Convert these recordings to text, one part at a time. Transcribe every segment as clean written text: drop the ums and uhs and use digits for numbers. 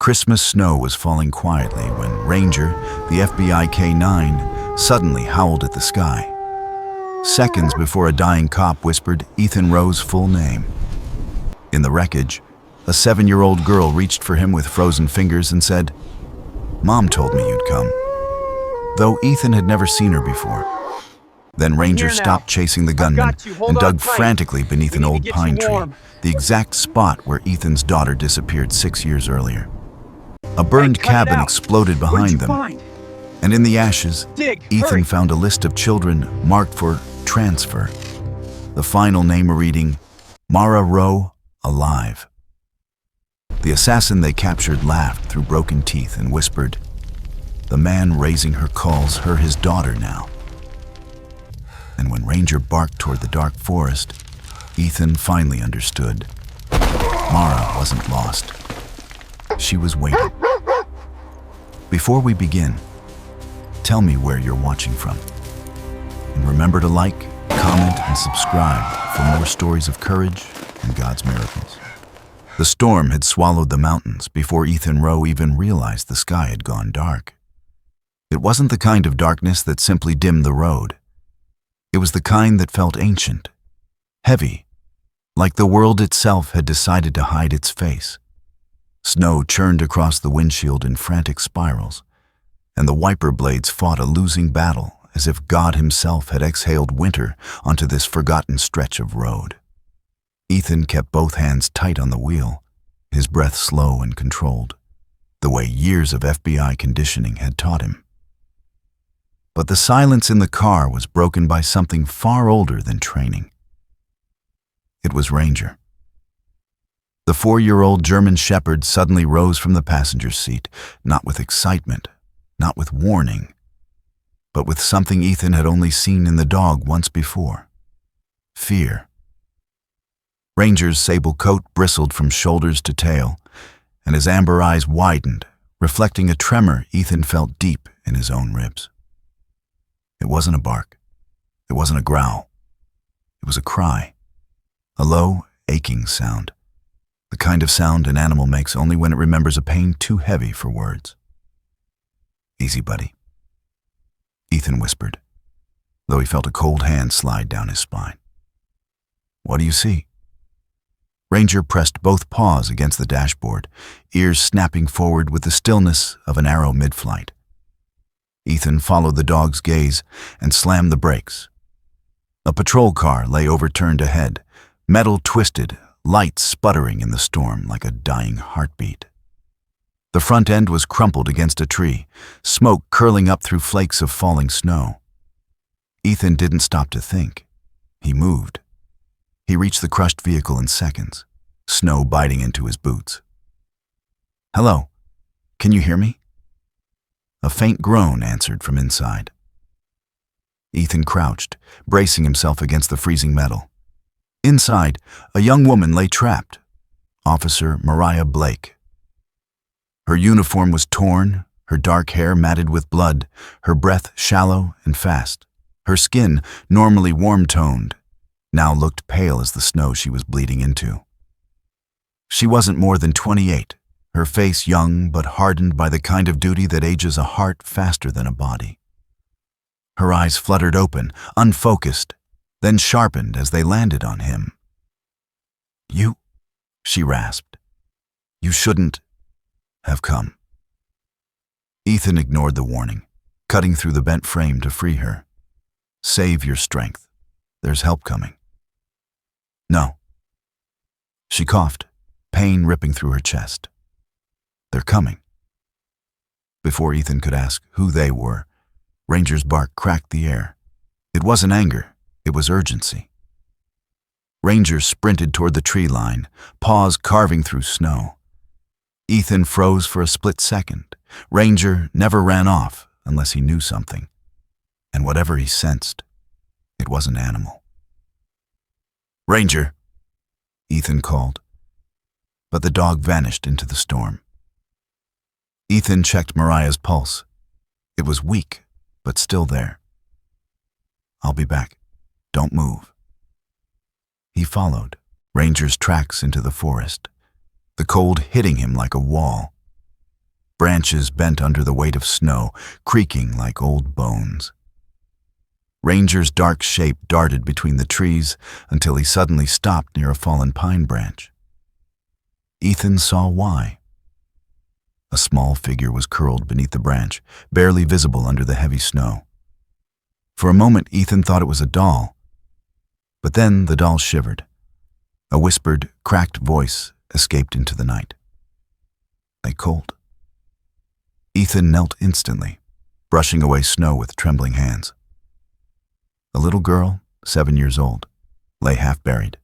Christmas snow was falling quietly when Ranger, the FBI K-9, suddenly howled at the sky. Seconds before a dying cop whispered Ethan Rowe's full name. In the wreckage, a 7-year-old girl reached for him with frozen fingers and said, "Mom told me you'd come," though Ethan had never seen her before. Then Ranger stopped chasing the gunman and dug frantically beneath an old pine tree, the exact spot where Ethan's daughter disappeared 6 years earlier. A burned cabin exploded behind them, and in the ashes, Ethan found a list of children marked for transfer. The final name reading, Mara Rowe, alive. The assassin they captured laughed through broken teeth and whispered, "The man raising her calls her his daughter now." And when Ranger barked toward the dark forest, Ethan finally understood. Mara wasn't lost. She was waiting. Before we begin, tell me where you're watching from. And remember to like, comment, and subscribe for more stories of courage and God's miracles. The storm had swallowed the mountains before Ethan Rowe even realized the sky had gone dark. It wasn't the kind of darkness that simply dimmed the road. It was the kind that felt ancient, heavy, like the world itself had decided to hide its face. Snow churned across the windshield in frantic spirals, and the wiper blades fought a losing battle as if God himself had exhaled winter onto this forgotten stretch of road. Ethan kept both hands tight on the wheel, his breath slow and controlled, the way years of FBI conditioning had taught him. But the silence in the car was broken by something far older than training. It was Ranger. The 4-year-old German shepherd suddenly rose from the passenger seat, not with excitement, not with warning, but with something Ethan had only seen in the dog once before: fear. Ranger's sable coat bristled from shoulders to tail, and his amber eyes widened, reflecting a tremor Ethan felt deep in his own ribs. It wasn't a bark. It wasn't a growl. It was a cry, a low, aching sound. The kind of sound an animal makes only when it remembers a pain too heavy for words. "Easy, buddy," Ethan whispered, though he felt a cold hand slide down his spine. "What do you see?" Ranger pressed both paws against the dashboard, ears snapping forward with the stillness of an arrow mid-flight. Ethan followed the dog's gaze and slammed the brakes. A patrol car lay overturned ahead, metal twisted, lights sputtering in the storm like a dying heartbeat. The front end was crumpled against a tree, smoke curling up through flakes of falling snow. Ethan didn't stop to think. He moved. He reached the crushed vehicle in seconds, snow biting into his boots. "Hello, can you hear me?" A faint groan answered from inside. Ethan crouched, bracing himself against the freezing metal. Inside, a young woman lay trapped, Officer Mariah Blake. Her uniform was torn, her dark hair matted with blood, her breath shallow and fast. Her skin, normally warm-toned, now looked pale as the snow she was bleeding into. She wasn't more than 28, her face young but hardened by the kind of duty that ages a heart faster than a body. Her eyes fluttered open, unfocused, then sharpened as they landed on him. "You," she rasped. "You shouldn't have come." Ethan ignored the warning, cutting through the bent frame to free her. "Save your strength. There's help coming." "No." She coughed, pain ripping through her chest. "They're coming." Before Ethan could ask who they were, Ranger's bark cracked the air. It wasn't anger. It was urgency. Ranger sprinted toward the tree line, paws carving through snow. Ethan froze for a split second. Ranger never ran off unless he knew something. And whatever he sensed, it wasn't animal. "Ranger," Ethan called. But the dog vanished into the storm. Ethan checked Mariah's pulse. It was weak, but still there. "I'll be back. Don't move." He followed, Ranger's tracks into the forest, the cold hitting him like a wall. branches bent under the weight of snow, creaking like old bones. Ranger's dark shape darted between the trees until he suddenly stopped near a fallen pine branch. Ethan saw why. A small figure was curled beneath the branch, barely visible under the heavy snow. For a moment, Ethan thought it was a doll, but then the doll shivered. A whispered, cracked voice escaped into the night. "They cold." Ethan knelt instantly, brushing away snow with trembling hands. A little girl, 7 years old, lay half buried.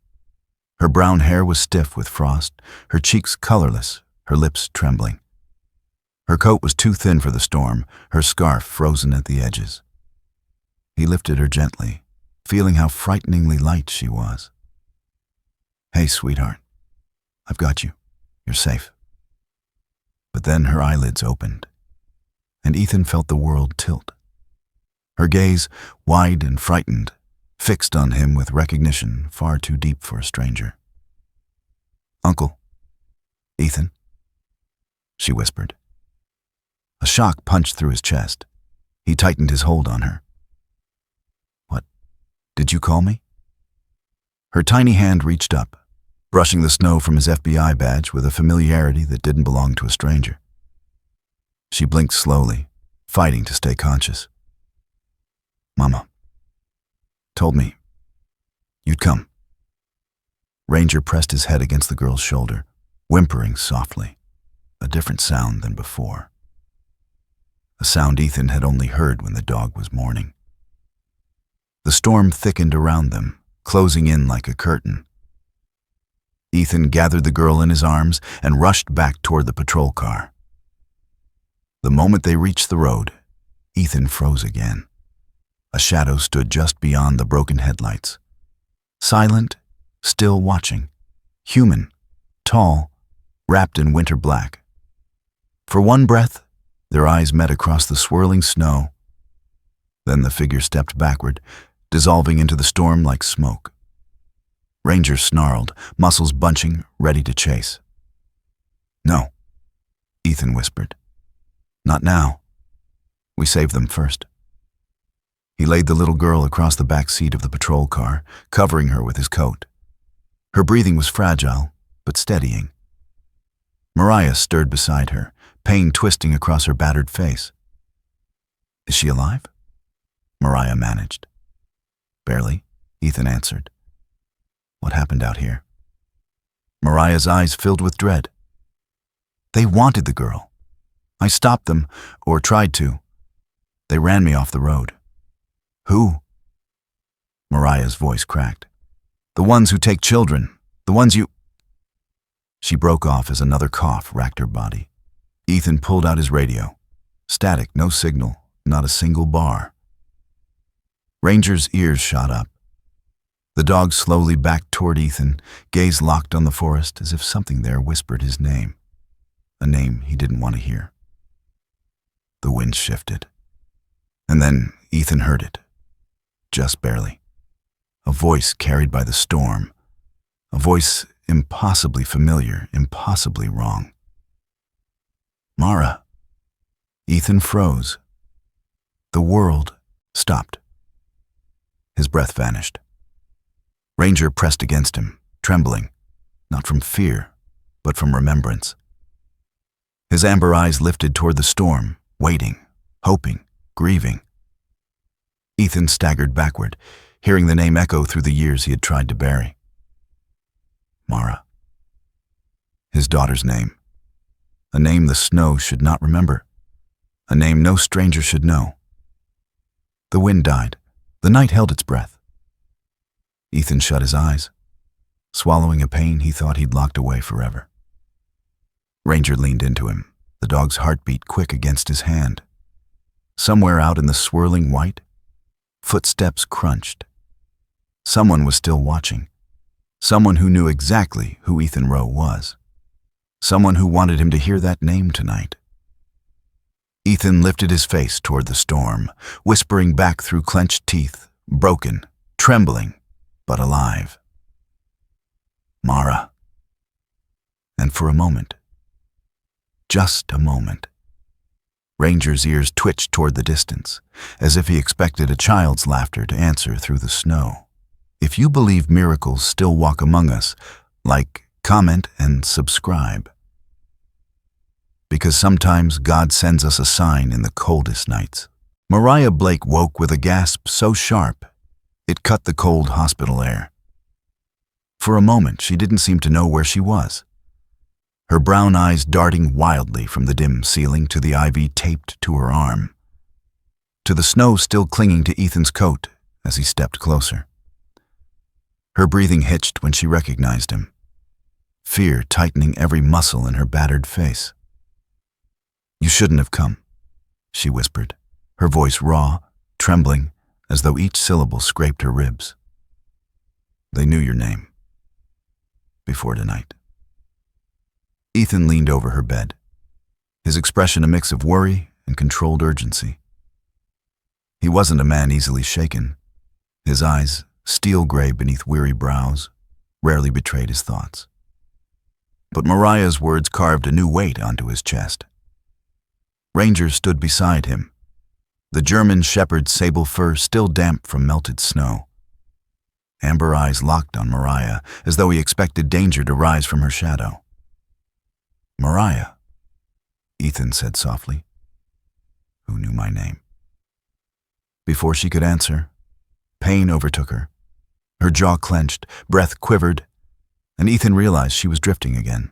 Her brown hair was stiff with frost, her cheeks colorless, her lips trembling. Her coat was too thin for the storm, her scarf frozen at the edges. He lifted her gently, feeling how frighteningly light she was. "Hey, sweetheart, I've got you. You're safe." But then her eyelids opened, and Ethan felt the world tilt. Her gaze, wide and frightened, fixed on him with recognition far too deep for a stranger. "Uncle, Ethan," she whispered. A shock punched through his chest. He tightened his hold on her. "What? Did you call me?" Her tiny hand reached up, brushing the snow from his FBI badge with a familiarity that didn't belong to a stranger. She blinked slowly, fighting to stay conscious. "Mama told me you'd come." Ranger pressed his head against the girl's shoulder, whimpering softly, a different sound than before. A sound Ethan had only heard when the dog was mourning. The storm thickened around them, closing in like a curtain. Ethan gathered the girl in his arms and rushed back toward the patrol car. The moment they reached the road, Ethan froze again. A shadow stood just beyond the broken headlights. Silent, still watching. Human, tall, wrapped in winter black. For one breath, their eyes met across the swirling snow. Then the figure stepped backward, dissolving into the storm like smoke. Ranger snarled, muscles bunching, ready to chase. "No," Ethan whispered. "Not now. We saved them first." He laid the little girl across the back seat of the patrol car, covering her with his coat. Her breathing was fragile, but steadying. Mariah stirred beside her, pain twisting across her battered face. "Is she alive?" Mariah managed. "Barely," Ethan answered. "What happened out here?" Mariah's eyes filled with dread. "They wanted the girl. I stopped them, or tried to. They ran me off the road." "Who?" Mariah's voice cracked. "The ones who take children. The ones you—" She broke off as another cough racked her body. Ethan pulled out his radio. Static, no signal, not a single bar. Ranger's ears shot up. The dog slowly backed toward Ethan, gaze locked on the forest as if something there whispered his name. A name he didn't want to hear. The wind shifted. And then Ethan heard it. Just barely. A voice carried by the storm. A voice impossibly familiar, impossibly wrong. "Mara." Ethan froze. The world stopped. His breath vanished. Ranger pressed against him, trembling, not from fear, but from remembrance. His amber eyes lifted toward the storm, waiting, hoping, grieving. Ethan staggered backward, hearing the name echo through the years he had tried to bury. Mara. His daughter's name. A name the snow should not remember. A name no stranger should know. The wind died. The night held its breath. Ethan shut his eyes, swallowing a pain he thought he'd locked away forever. Ranger leaned into him, the dog's heartbeat quick against his hand. Somewhere out in the swirling white, footsteps crunched. Someone was still watching. Someone who knew exactly who Ethan Rowe was. Someone who wanted him to hear that name tonight. Ethan lifted his face toward the storm, whispering back through clenched teeth, broken, trembling, but alive. Mara. And for a moment, just a moment, Ranger's ears twitched toward the distance, as if he expected a child's laughter to answer through the snow. If you believe miracles still walk among us, like, comment, and subscribe. Because sometimes God sends us a sign in the coldest nights. Mariah Blake woke with a gasp so sharp, it cut the cold hospital air. For a moment, she didn't seem to know where she was, her brown eyes darting wildly from the dim ceiling to the ivy taped to her arm, to the snow still clinging to Ethan's coat as he stepped closer. Her breathing hitched when she recognized him, fear tightening every muscle in her battered face. "You shouldn't have come," she whispered, her voice raw, trembling, as though each syllable scraped her ribs. "They knew your name. Before tonight." Ethan leaned over her bed, his expression a mix of worry and controlled urgency. He wasn't a man easily shaken. His eyes, steel gray beneath weary brows, rarely betrayed his thoughts. But Mariah's words carved a new weight onto his chest. Ranger stood beside him, the German shepherd's sable fur still damp from melted snow. Amber eyes locked on Mariah, as though he expected danger to rise from her shadow. "Mariah," Ethan said softly, "who knew my name?" Before she could answer, pain overtook her. Her jaw clenched, breath quivered, and Ethan realized she was drifting again.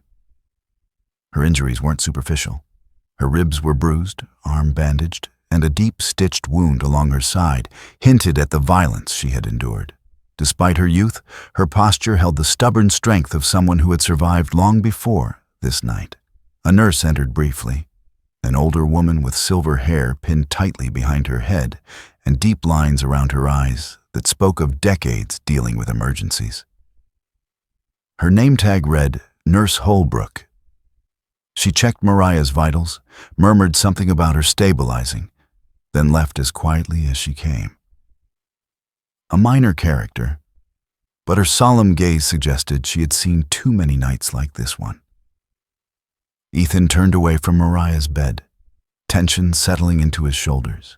Her injuries weren't superficial. Her ribs were bruised, arm bandaged, and a deep stitched wound along her side hinted at the violence she had endured. Despite her youth, her posture held the stubborn strength of someone who had survived long before this night. A nurse entered briefly, an older woman with silver hair pinned tightly behind her head and deep lines around her eyes that spoke of decades dealing with emergencies. Her name tag read Nurse Holbrook. She checked Mariah's vitals, murmured something about her stabilizing, then left as quietly as she came. A minor character, but her solemn gaze suggested she had seen too many nights like this one. Ethan turned away from Mariah's bed, tension settling into his shoulders.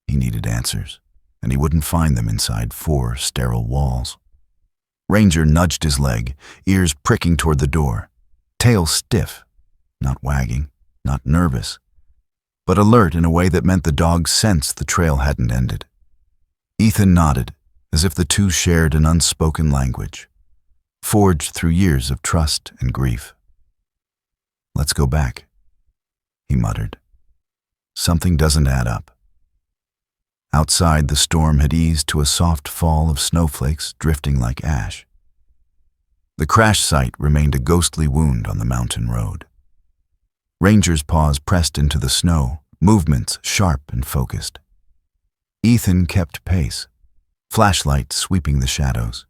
He needed answers, and he wouldn't find them inside 4 sterile walls. Ranger nudged his leg, ears pricking toward the door, tail stiff, not wagging, not nervous, but alert in a way that meant the dog sensed the trail hadn't ended. Ethan nodded, as if the two shared an unspoken language, forged through years of trust and grief. "Let's go back," he muttered. "Something doesn't add up." Outside, the storm had eased to a soft fall of snowflakes drifting like ash. The crash site remained a ghostly wound on the mountain road. Ranger's paws pressed into the snow, movements sharp and focused. Ethan kept pace, flashlight sweeping the shadows.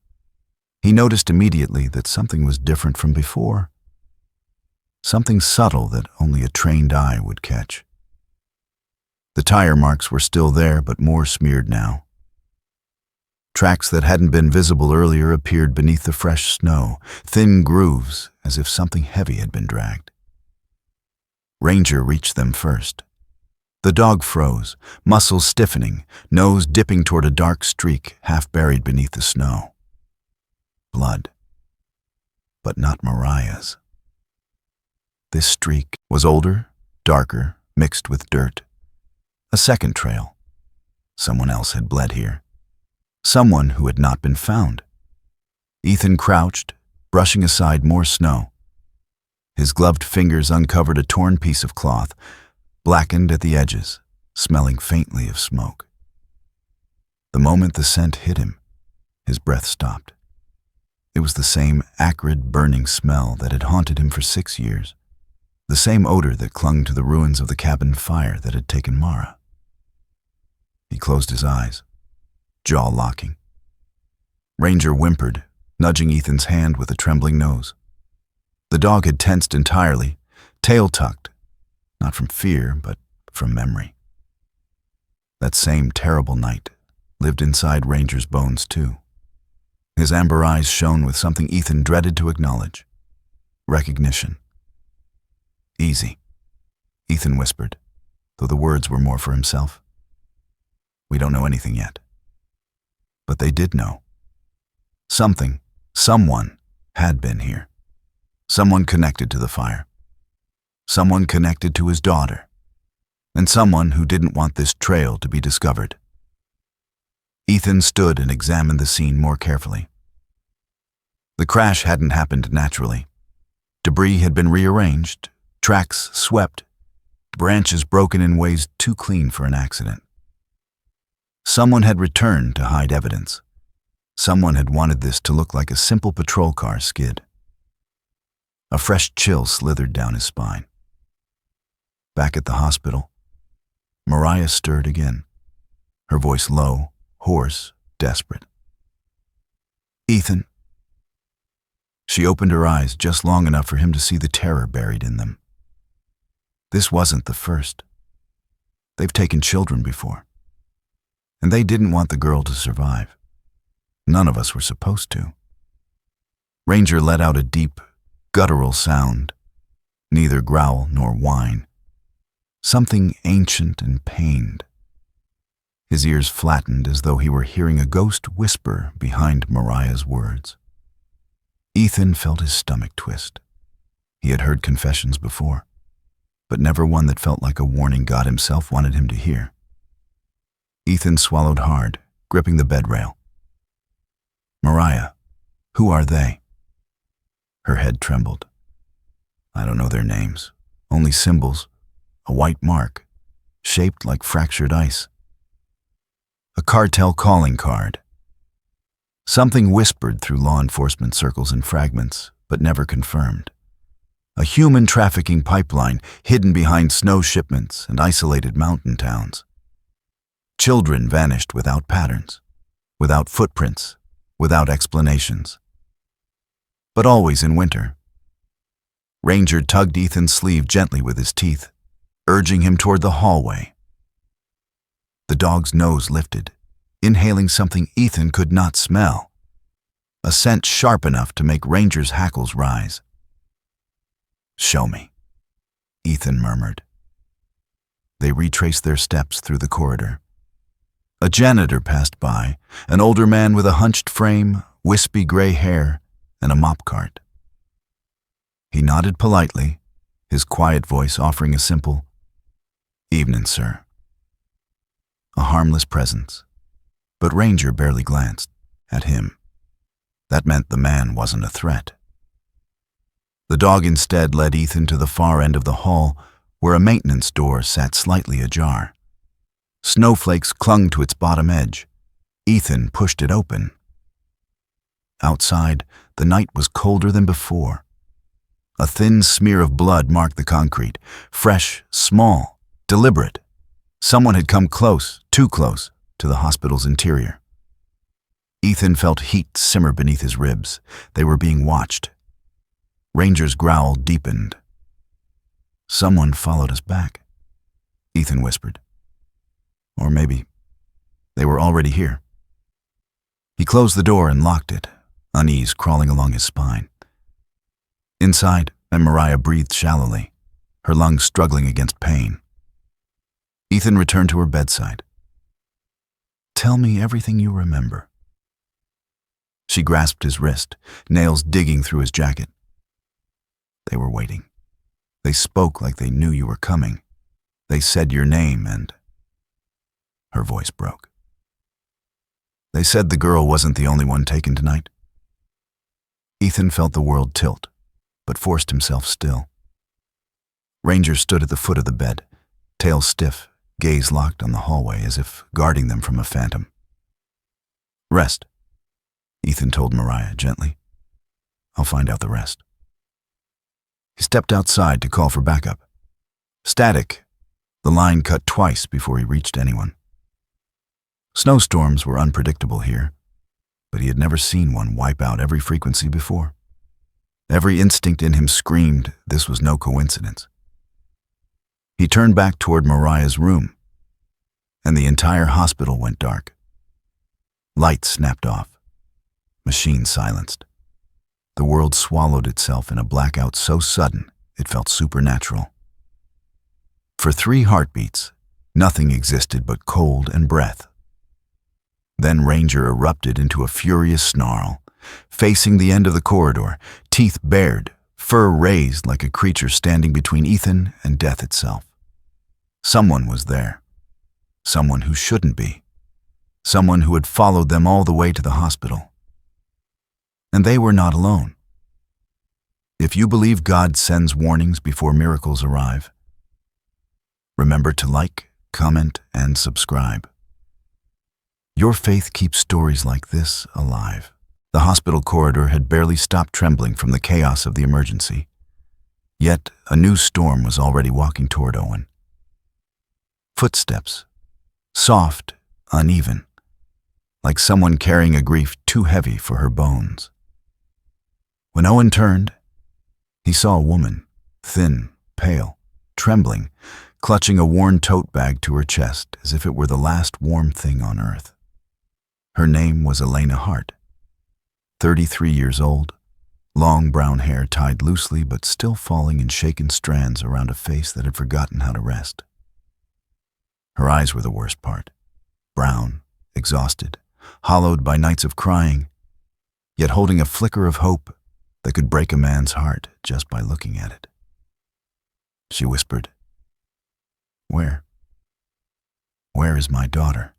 He noticed immediately that something was different from before, something subtle that only a trained eye would catch. The tire marks were still there, but more smeared now. Tracks that hadn't been visible earlier appeared beneath the fresh snow, thin grooves as if something heavy had been dragged. Ranger reached them first. The dog froze, muscles stiffening, nose dipping toward a dark streak half buried beneath the snow. Blood. But not Mariah's. This streak was older, darker, mixed with dirt. A second trail. Someone else had bled here. Someone who had not been found. Ethan crouched, brushing aside more snow. His gloved fingers uncovered a torn piece of cloth, blackened at the edges, smelling faintly of smoke. The moment the scent hit him, his breath stopped. It was the same acrid, burning smell that had haunted him for 6 years, the same odor that clung to the ruins of the cabin fire that had taken Mara. He closed his eyes, jaw locking. Ranger whimpered, nudging Ethan's hand with a trembling nose. The dog had tensed entirely, tail tucked, not from fear, but from memory. That same terrible night lived inside Ranger's bones too. His amber eyes shone with something Ethan dreaded to acknowledge: recognition. "Easy," Ethan whispered, though the words were more for himself. We don't know anything yet. But they did know. Someone had been here. Someone connected to the fire. Someone connected to his daughter. And someone who didn't want this trail to be discovered. Ethan stood and examined the scene more carefully. The crash hadn't happened naturally. Debris had been rearranged, tracks swept, branches broken in ways too clean for an accident. Someone had returned to hide evidence. Someone had wanted this to look like a simple patrol car skid. A fresh chill slithered down his spine. Back at the hospital, Mariah stirred again, her voice low, hoarse, desperate. "Ethan." She opened her eyes just long enough for him to see the terror buried in them. This wasn't the first. They've taken children before. And they didn't want the girl to survive. None of us were supposed to. Ranger let out a deep, guttural sound, neither growl nor whine. Something ancient and pained. His ears flattened as though he were hearing a ghost whisper behind Mariah's words. Ethan felt his stomach twist. He had heard confessions before, but never one that felt like a warning God himself wanted him to hear. Ethan swallowed hard, gripping the bed rail. "Mariah, who are they?" Her head trembled. "I don't know their names, only symbols, a white mark, shaped like fractured ice. A cartel calling card." Something whispered through law enforcement circles in fragments, but never confirmed. A human trafficking pipeline hidden behind snow shipments and isolated mountain towns. Children vanished without patterns, without footprints, without explanations. But always in winter. Ranger tugged Ethan's sleeve gently with his teeth, urging him toward the hallway. The dog's nose lifted, inhaling something Ethan could not smell, a scent sharp enough to make Ranger's hackles rise. "Show me," Ethan murmured. They retraced their steps through the corridor. A janitor passed by, an older man with a hunched frame, wispy gray hair, and a mop cart. He nodded politely, his quiet voice offering a simple, "Evening, sir." A harmless presence, but Ranger barely glanced at him. That meant the man wasn't a threat. The dog instead led Ethan to the far end of the hall, where a maintenance door sat slightly ajar. Snowflakes clung to its bottom edge. Ethan pushed it open. Outside, the night was colder than before. A thin smear of blood marked the concrete, fresh, small, deliberate. Someone had come close, too close, to the hospital's interior. Ethan felt heat simmer beneath his ribs. They were being watched. Ranger's growl deepened. "Someone followed us back," Ethan whispered. Or maybe they were already here. He closed the door and locked it, unease crawling along his spine. Inside, and Mariah breathed shallowly, her lungs struggling against pain. Ethan returned to her bedside. "Tell me everything you remember." She grasped his wrist, nails digging through his jacket. "They were waiting. They spoke like they knew you were coming. They said your name and..." Her voice broke. "They said the girl wasn't the only one taken tonight." Ethan felt the world tilt, but forced himself still. Ranger stood at the foot of the bed, tail stiff, gaze locked on the hallway as if guarding them from a phantom. "Rest," Ethan told Mariah gently. "I'll find out the rest." He stepped outside to call for backup. Static. The line cut twice before he reached anyone. Snowstorms were unpredictable here, but he had never seen one wipe out every frequency before. Every instinct in him screamed this was no coincidence. He turned back toward Mariah's room, and the entire hospital went dark. Lights snapped off. Machines silenced. The world swallowed itself in a blackout so sudden it felt supernatural. For 3 heartbeats, nothing existed but cold and breath. Then Ranger erupted into a furious snarl, facing the end of the corridor, teeth bared, fur raised like a creature standing between Ethan and death itself. Someone was there. Someone who shouldn't be. Someone who had followed them all the way to the hospital. And they were not alone. If you believe God sends warnings before miracles arrive, remember to like, comment, and subscribe. Your faith keeps stories like this alive. The hospital corridor had barely stopped trembling from the chaos of the emergency. Yet a new storm was already walking toward Owen. Footsteps, soft, uneven, like someone carrying a grief too heavy for her bones. When Owen turned, he saw a woman, thin, pale, trembling, clutching a worn tote bag to her chest as if it were the last warm thing on earth. Her name was Elena Hart, 33 years old, long brown hair tied loosely but still falling in shaken strands around a face that had forgotten how to rest. Her eyes were the worst part, brown, exhausted, hollowed by nights of crying, yet holding a flicker of hope that could break a man's heart just by looking at it. She whispered, "Where is my daughter?"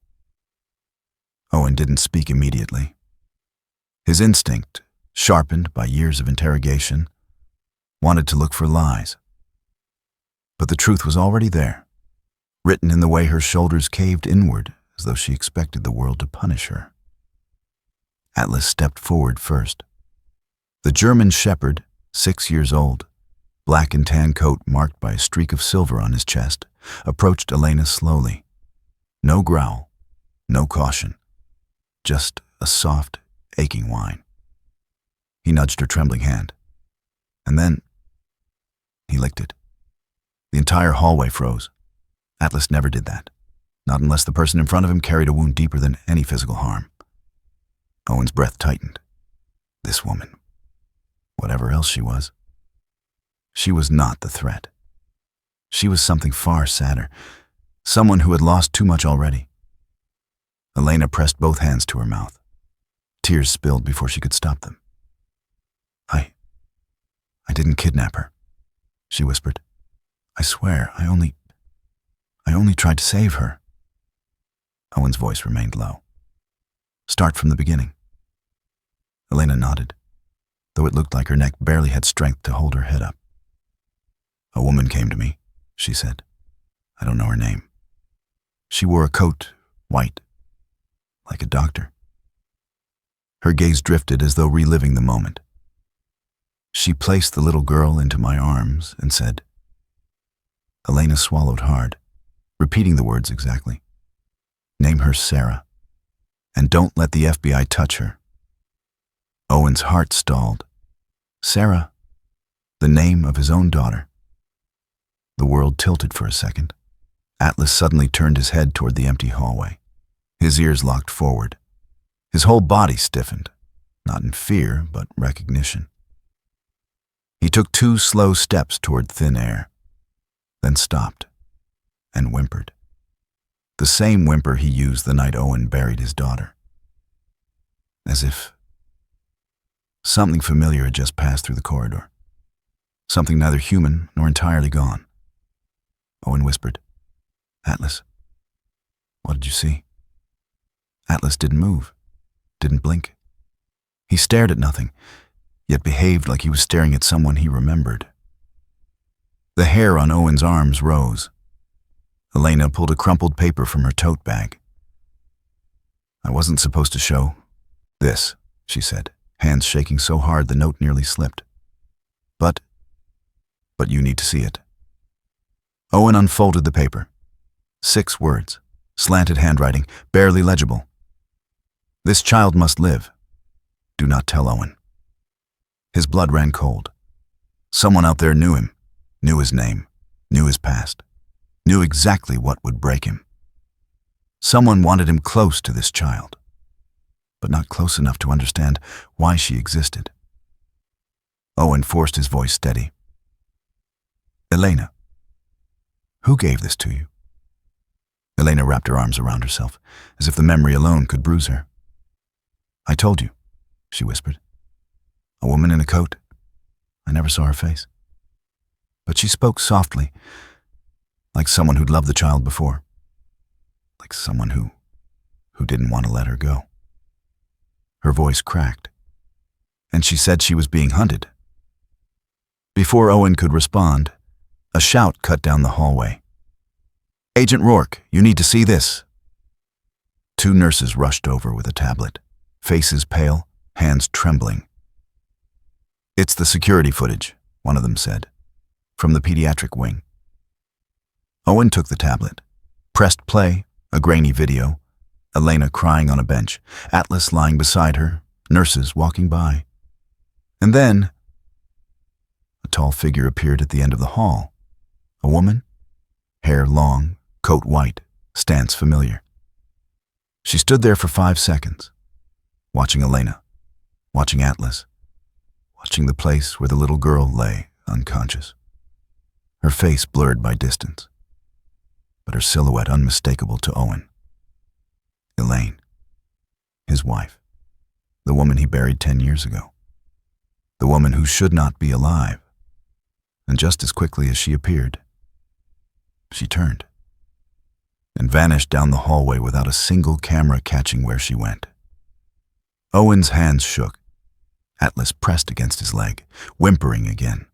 Owen didn't speak immediately. His instinct, sharpened by years of interrogation, wanted to look for lies. But the truth was already there, written in the way her shoulders caved inward as though she expected the world to punish her. Atlas stepped forward first. The German shepherd, 6 years old, black and tan coat marked by a streak of silver on his chest, approached Elena slowly. No growl, no caution, just a soft, aching whine. He nudged her trembling hand, and then he licked it. The entire hallway froze. Atlas never did that, not unless the person in front of him carried a wound deeper than any physical harm. Owen's breath tightened. This woman, whatever else she was not the threat. She was something far sadder, someone who had lost too much already. Elena pressed both hands to her mouth. Tears spilled before she could stop them. I didn't kidnap her," she whispered. "I swear, I only tried to save her." Owen's voice remained low. "Start from the beginning." Elena nodded, though it looked like her neck barely had strength to hold her head up. "A woman came to me," she said. "I don't know her name. She wore a coat, white, like a doctor." Her gaze drifted as though reliving the moment. She placed the little girl into my arms and said. Elena swallowed hard, repeating the words exactly. "Name her Sarah, and don't let the FBI touch her." Owen's heart stalled. Sarah, the name of his own daughter. The world tilted for a second. Atlas suddenly turned his head toward the empty hallway. His ears locked forward. His whole body stiffened, not in fear, but recognition. He took 2 slow steps toward thin air, then stopped and whimpered. The same whimper he used the night Owen buried his daughter. As if something familiar had just passed through the corridor. Something neither human nor entirely gone. Owen whispered, "Atlas, what did you see?" Atlas didn't move, didn't blink. He stared at nothing, yet behaved like he was staring at someone he remembered. The hair on Owen's arms rose. Elena pulled a crumpled paper from her tote bag. "I wasn't supposed to show this," she said, hands shaking so hard the note nearly slipped. But you need to see it." Owen unfolded the paper. 6 words, slanted handwriting, barely legible. "This child must live. Do not tell Owen." His blood ran cold. Someone out there knew him, knew his name, knew his past, knew exactly what would break him. Someone wanted him close to this child, but not close enough to understand why she existed. Owen forced his voice steady. "Elena." Who gave this to you? Elena wrapped her arms around herself, as if the memory alone could bruise her. I told you, she whispered. A woman in a coat. I never saw her face. But she spoke softly, like someone who'd loved the child before. Like someone who didn't want to let her go. Her voice cracked, and she said she was being hunted. Before Owen could respond, a shout cut down the hallway. Agent Rourke, you need to see this. Two nurses rushed over with a tablet, faces pale, hands trembling. It's the security footage, one of them said, from the pediatric wing. Owen took the tablet, pressed play, a grainy video, Elena crying on a bench, Atlas lying beside her, nurses walking by. And then, a tall figure appeared at the end of the hall. A woman, hair long, coat white, stance familiar. She stood there for 5 seconds, watching Elena, watching Atlas, watching the place where the little girl lay unconscious. Her face blurred by distance, but her silhouette unmistakable to Owen. Elaine, his wife, the woman he buried 10 years ago, the woman who should not be alive. And just as quickly as she appeared, she turned and vanished down the hallway without a single camera catching where she went. Owen's hands shook. Atlas pressed against his leg, whimpering again.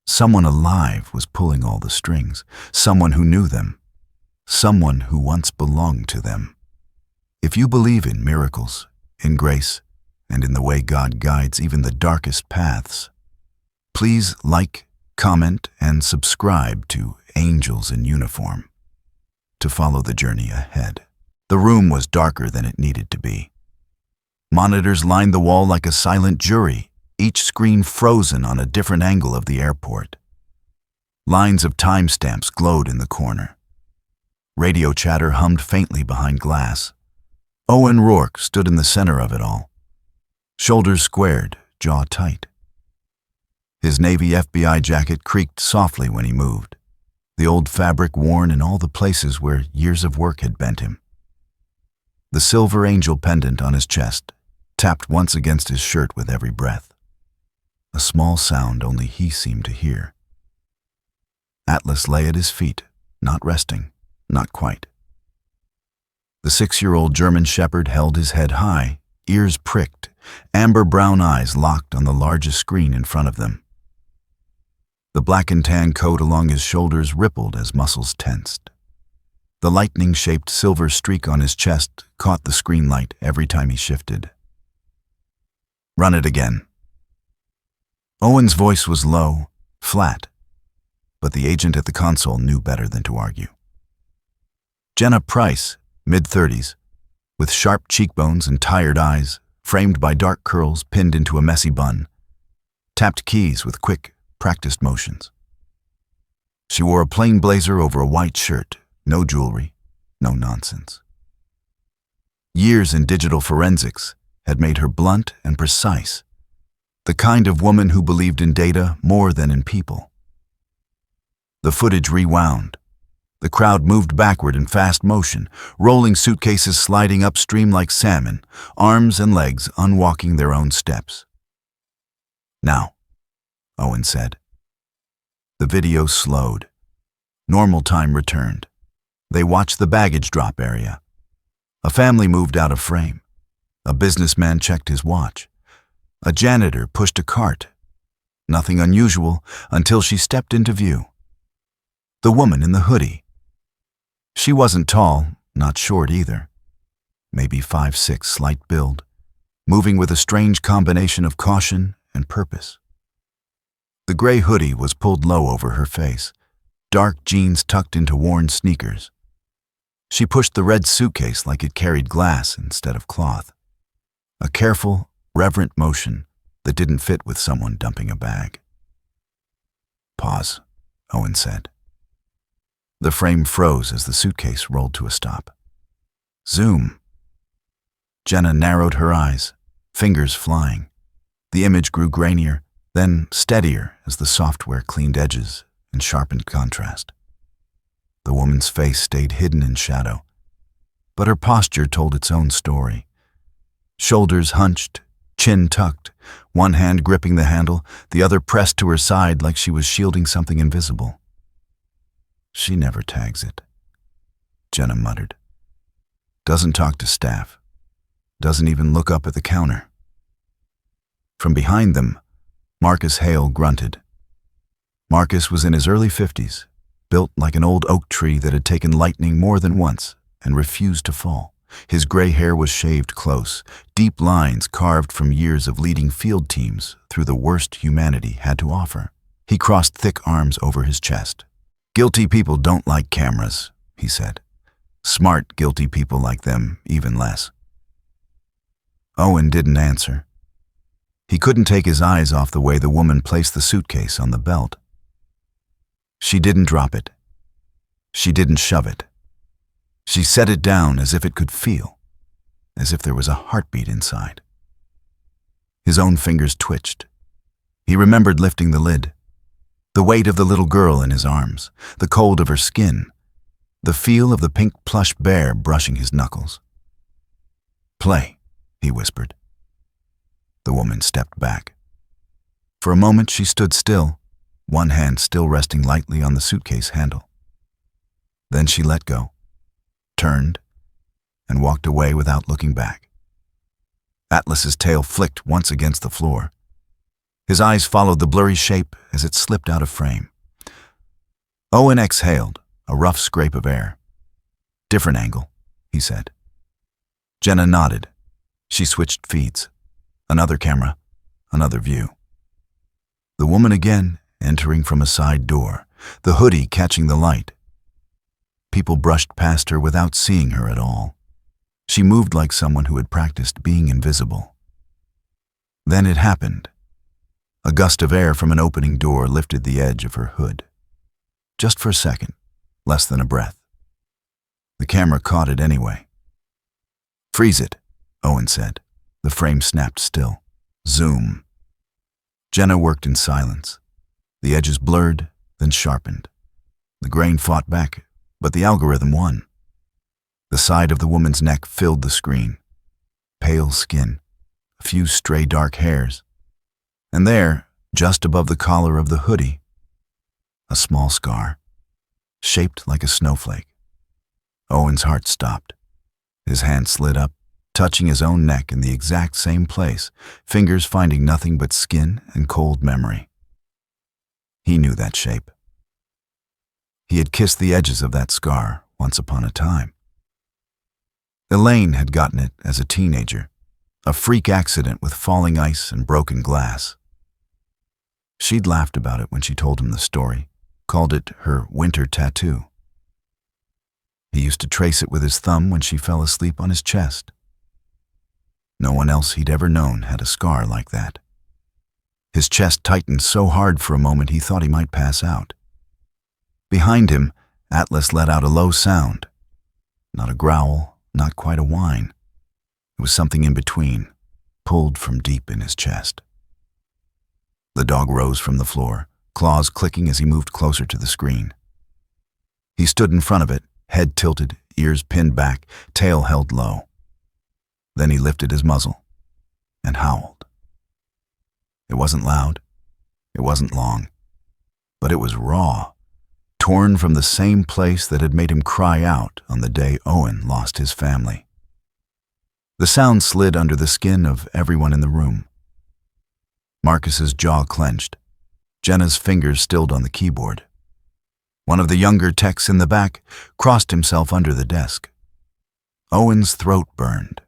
Someone alive was pulling all the strings, someone who knew them, someone who once belonged to them. If you believe in miracles, in grace, and in the way God guides even the darkest paths, please like, comment, and subscribe to Angels in Uniform to follow the journey ahead. The room was darker than it needed to be. Monitors lined the wall like a silent jury, each screen frozen on a different angle of the airport. Lines of timestamps glowed in the corner. Radio chatter hummed faintly behind glass. Owen Rourke stood in the center of it all, shoulders squared, jaw tight. His Navy FBI jacket creaked softly when he moved, the old fabric worn in all the places where years of work had bent him. The silver angel pendant on his chest tapped once against his shirt with every breath, a small sound only he seemed to hear. Atlas lay at his feet, not resting, not quite. The 6-year-old German shepherd held his head high, ears pricked, amber brown eyes locked on the largest screen in front of them. The black and tan coat along his shoulders rippled as muscles tensed. The lightning-shaped silver streak on his chest caught the screen light every time he shifted. Run it again. Owen's voice was low, flat, but the agent at the console knew better than to argue. Jenna Price, mid-30s, with sharp cheekbones and tired eyes, framed by dark curls pinned into a messy bun, tapped keys with quick, practiced motions. She wore a plain blazer over a white shirt, no jewelry, no nonsense. Years in digital forensics had made her blunt and precise, the kind of woman who believed in data more than in people. The footage rewound. The crowd moved backward in fast motion, rolling suitcases sliding upstream like salmon, arms and legs unwalking their own steps. Now, Owen said. The video slowed. Normal time returned. They watched the baggage drop area. A family moved out of frame. A businessman checked his watch. A janitor pushed a cart. Nothing unusual until she stepped into view. The woman in the hoodie. She wasn't tall, not short either. Maybe 5'6", slight build, moving with a strange combination of caution and purpose. The gray hoodie was pulled low over her face, dark jeans tucked into worn sneakers. She pushed the red suitcase like it carried glass instead of cloth. A careful, reverent motion that didn't fit with someone dumping a bag. Pause, Owen said. The frame froze as the suitcase rolled to a stop. Zoom. Jenna narrowed her eyes, fingers flying. The image grew grainier, then steadier as the software cleaned edges and sharpened contrast. woman's face stayed hidden in shadow, but her posture told its own story. Shoulders hunched, chin tucked, one hand gripping the handle, the other pressed to her side like she was shielding something invisible. "She never tags it," Jenna muttered. "Doesn't talk to staff. Doesn't even look up at the counter." From behind them, Marcus Hale grunted. Marcus was in his early 50s, built like an old oak tree that had taken lightning more than once and refused to fall. His gray hair was shaved close, deep lines carved from years of leading field teams through the worst humanity had to offer. He crossed thick arms over his chest. "Guilty people don't like cameras," he said. "Smart, guilty people like them even less." Owen didn't answer. He couldn't take his eyes off the way the woman placed the suitcase on the belt. She didn't drop it. She didn't shove it. She set it down as if it could feel, as if there was a heartbeat inside. His own fingers twitched. He remembered lifting the lid. The weight of the little girl in his arms, the cold of her skin, the feel of the pink plush bear brushing his knuckles. "Play," he whispered. The woman stepped back. For a moment she stood still, one hand still resting lightly on the suitcase handle. Then she let go, turned, and walked away without looking back. Atlas's tail flicked once against the floor. His eyes followed the blurry shape as it slipped out of frame. Owen exhaled, a rough scrape of air. "Different angle," he said. Jenna nodded. She switched feeds. Another camera, another view. The woman again, entering from a side door, the hoodie catching the light. People brushed past her without seeing her at all. She moved like someone who had practiced being invisible. Then it happened. A gust of air from an opening door lifted the edge of her hood. Just for a second, less than a breath. The camera caught it anyway. "Freeze it," Owen said. The frame snapped still. Zoom. Jenna worked in silence. The edges blurred, then sharpened. The grain fought back, but the algorithm won. The side of the woman's neck filled the screen. Pale skin, a few stray dark hairs. And there, just above the collar of the hoodie, a small scar, shaped like a snowflake. Owen's heart stopped. His hand slid up, touching his own neck in the exact same place, fingers finding nothing but skin and cold memory. He knew that shape. He had kissed the edges of that scar once upon a time. Elaine had gotten it as a teenager, a freak accident with falling ice and broken glass. She'd laughed about it when she told him the story, called it her winter tattoo. He used to trace it with his thumb when she fell asleep on his chest. No one else he'd ever known had a scar like that. His chest tightened so hard for a moment he thought he might pass out. Behind him, Atlas let out a low sound. Not a growl, not quite a whine. It was something in between, pulled from deep in his chest. The dog rose from the floor, claws clicking as he moved closer to the screen. He stood in front of it, head tilted, ears pinned back, tail held low. Then he lifted his muzzle and howled. It wasn't loud, it wasn't long, but it was raw, torn from the same place that had made him cry out on the day Owen lost his family. The sound slid under the skin of everyone in the room. Marcus's jaw clenched. Jenna's fingers stilled on the keyboard. One of the younger techs in the back crossed himself under the desk. Owen's throat burned.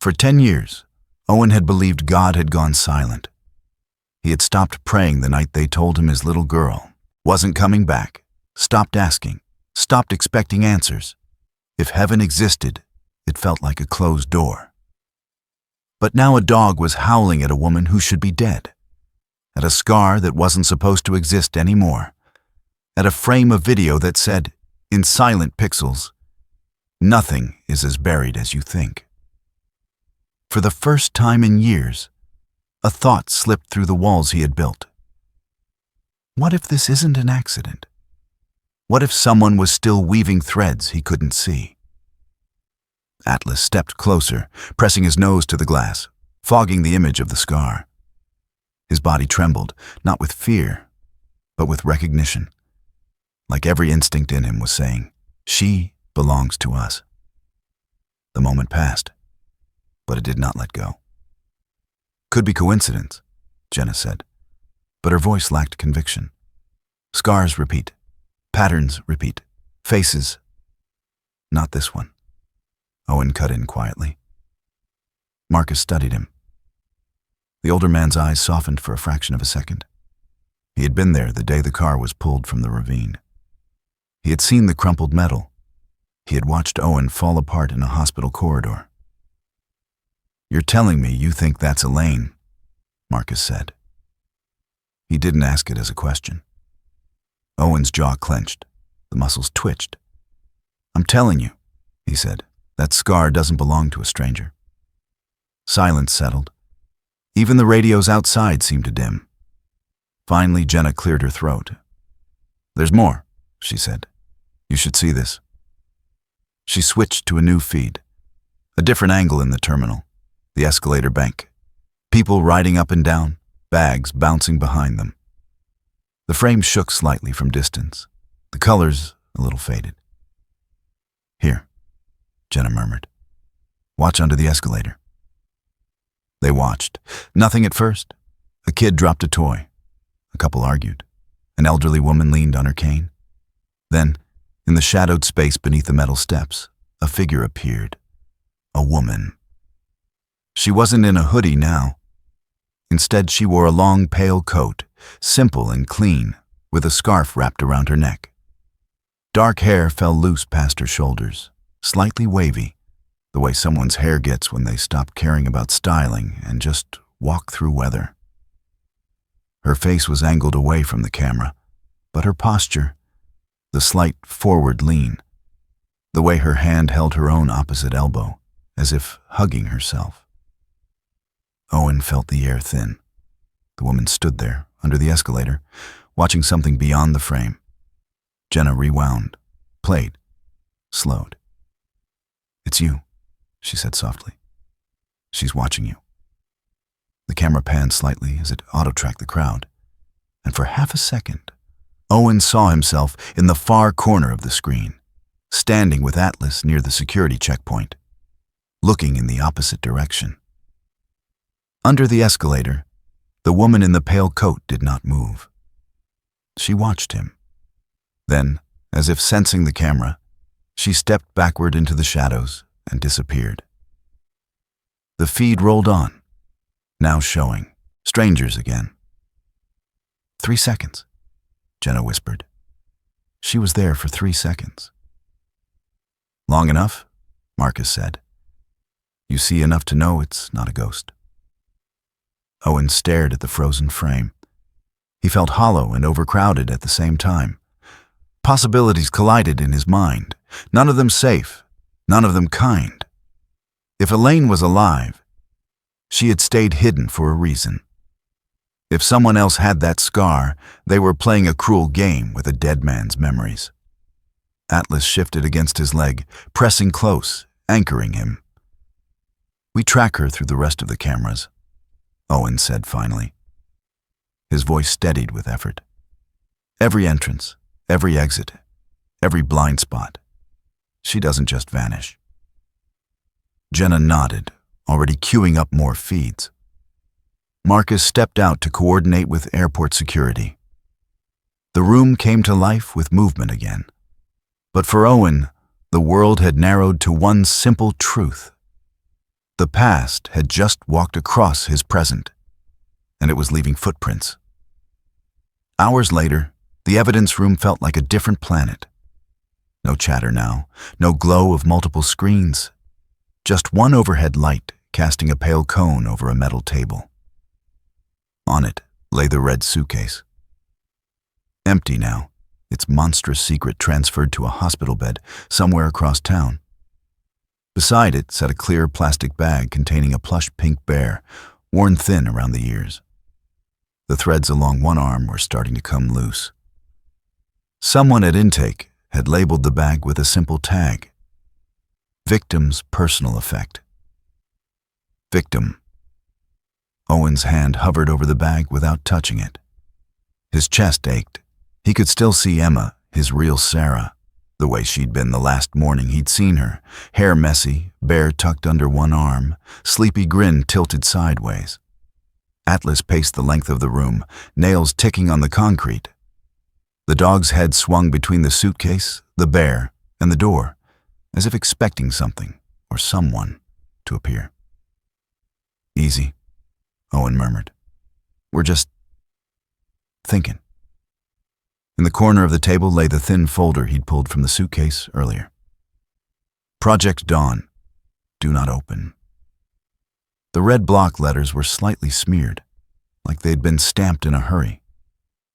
For 10 years, Owen had believed God had gone silent. He had stopped praying the night they told him his little girl wasn't coming back, stopped asking, stopped expecting answers. If heaven existed, it felt like a closed door. But now a dog was howling at a woman who should be dead, at a scar that wasn't supposed to exist anymore, at a frame of video that said, in silent pixels, "Nothing is as buried as you think." For the first time in years, a thought slipped through the walls he had built. What if this isn't an accident? What if someone was still weaving threads he couldn't see? Atlas stepped closer, pressing his nose to the glass, fogging the image of the scar. His body trembled, not with fear, but with recognition. Like every instinct in him was saying, "She belongs to us." The moment passed, but it did not let go. "Could be coincidence," Jenna said, but her voice lacked conviction. "Scars repeat. Patterns repeat. Faces. Not this one." Owen cut in quietly. Marcus studied him. The older man's eyes softened for a fraction of a second. He had been there the day the car was pulled from the ravine. He had seen the crumpled metal. He had watched Owen fall apart in a hospital corridor. "You're telling me you think that's Elaine," Marcus said. He didn't ask it as a question. Owen's jaw clenched. The muscles twitched. "I'm telling you," he said, "that scar doesn't belong to a stranger." Silence settled. Even the radios outside seemed to dim. Finally, Jenna cleared her throat. "There's more," she said. "You should see this." She switched to a new feed. A different angle in the terminal. The escalator bank. People riding up and down, bags bouncing behind them. The frame shook slightly from distance, the colors a little faded. "Here," Jenna murmured. "Watch under the escalator." They watched. Nothing at first. A kid dropped a toy. A couple argued. An elderly woman leaned on her cane. Then, in the shadowed space beneath the metal steps, a figure appeared. A woman. She wasn't in a hoodie now. Instead, she wore a long, pale coat, simple and clean, with a scarf wrapped around her neck. Dark hair fell loose past her shoulders, slightly wavy, the way someone's hair gets when they stop caring about styling and just walk through weather. Her face was angled away from the camera, but her posture, the slight forward lean, the way her hand held her own opposite elbow, as if hugging herself. Owen felt the air thin. The woman stood there, under the escalator, watching something beyond the frame. Jenna rewound, played, slowed. "It's you," she said softly. "She's watching you." The camera panned slightly as it auto-tracked the crowd, and for half a second, Owen saw himself in the far corner of the screen, standing with Atlas near the security checkpoint, looking in the opposite direction. Under the escalator, the woman in the pale coat did not move. She watched him. Then, as if sensing the camera, she stepped backward into the shadows and disappeared. The feed rolled on, now showing strangers again. 3 seconds, Jenna whispered. She was there for 3 seconds. "Long enough," Marcus said. "You see enough to know it's not a ghost." Owen stared at the frozen frame. He felt hollow and overcrowded at the same time. Possibilities collided in his mind, none of them safe, none of them kind. If Elaine was alive, she had stayed hidden for a reason. If someone else had that scar, they were playing a cruel game with a dead man's memories. Atlas shifted against his leg, pressing close, anchoring him. "We track her through the rest of the cameras," Owen said finally. His voice steadied with effort. "Every entrance, every exit, every blind spot. She doesn't just vanish." Jenna nodded, already queuing up more feeds. Marcus stepped out to coordinate with airport security. The room came to life with movement again. But for Owen, the world had narrowed to one simple truth. The past had just walked across his present, and it was leaving footprints. Hours later, the evidence room felt like a different planet. No chatter now, no glow of multiple screens, just one overhead light casting a pale cone over a metal table. On it lay the red suitcase. Empty now, its monstrous secret transferred to a hospital bed somewhere across town. Beside it sat a clear plastic bag containing a plush pink bear, worn thin around the ears. The threads along one arm were starting to come loose. Someone at intake had labeled the bag with a simple tag: Victim's personal effect. Victim. Owen's hand hovered over the bag without touching it. His chest ached. He could still see Emma, his real Sarah, the way she'd been the last morning he'd seen her, hair messy, bare tucked under one arm, sleepy grin tilted sideways. Atlas paced the length of the room, nails ticking on the concrete. The dog's head swung between the suitcase, the bear, and the door, as if expecting something or someone to appear. "Easy," Owen murmured. "We're just thinking." In the corner of the table lay the thin folder he'd pulled from the suitcase earlier. Project Dawn. Do not open. The red block letters were slightly smeared, like they'd been stamped in a hurry.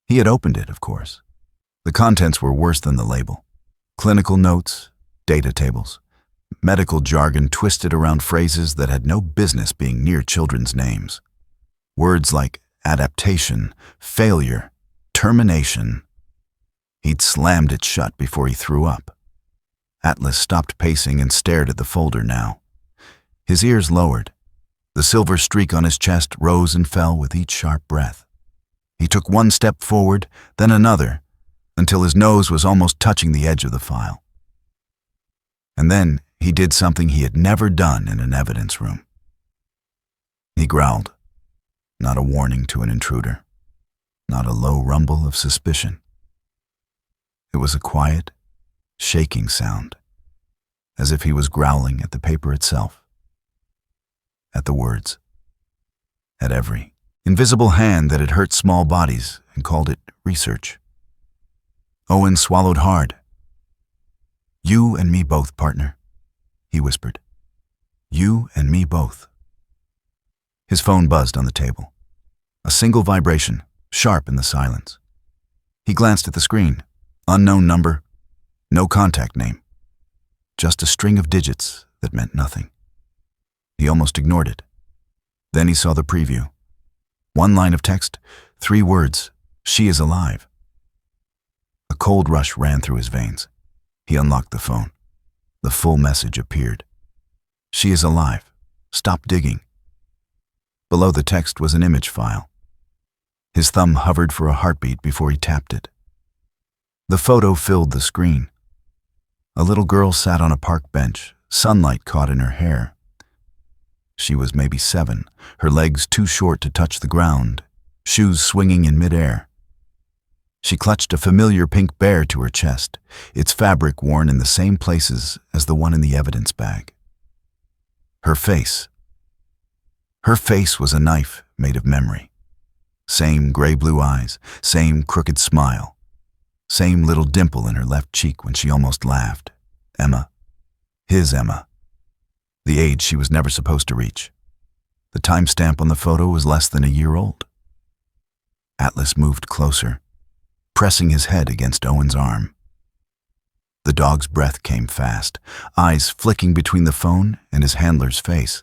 He had opened it, of course. The contents were worse than the label. Clinical notes, data tables, medical jargon twisted around phrases that had no business being near children's names. Words like adaptation, failure, termination. He'd slammed it shut before he threw up. Atlas stopped pacing and stared at the folder now. His ears lowered. The silver streak on his chest rose and fell with each sharp breath. He took one step forward, then another, until his nose was almost touching the edge of the file. And then he did something he had never done in an evidence room. He growled. Not a warning to an intruder. Not a low rumble of suspicion. It was a quiet, shaking sound, as if he was growling at the paper itself, at the words, at every invisible hand that had hurt small bodies and called it research. Owen swallowed hard. "You and me both, partner," he whispered. "You and me both." His phone buzzed on the table. A single vibration, sharp in the silence. He glanced at the screen. Unknown number, no contact name. Just a string of digits that meant nothing. He almost ignored it. Then he saw the preview. One line of text, 3 words, "She is alive." A cold rush ran through his veins. He unlocked the phone. The full message appeared. "She is alive. Stop digging." Below the text was an image file. His thumb hovered for a heartbeat before he tapped it. The photo filled the screen. A little girl sat on a park bench, sunlight caught in her hair. She was maybe 7, her legs too short to touch the ground, shoes swinging in midair. She clutched a familiar pink bear to her chest, its fabric worn in the same places as the one in the evidence bag. Her face was a knife made of memory. Same gray-blue eyes, same crooked smile. Same little dimple in her left cheek when she almost laughed. Emma. His Emma. The age she was never supposed to reach. The timestamp on the photo was less than a year old. Atlas moved closer, pressing his head against Owen's arm. The dog's breath came fast, eyes flicking between the phone and his handler's face.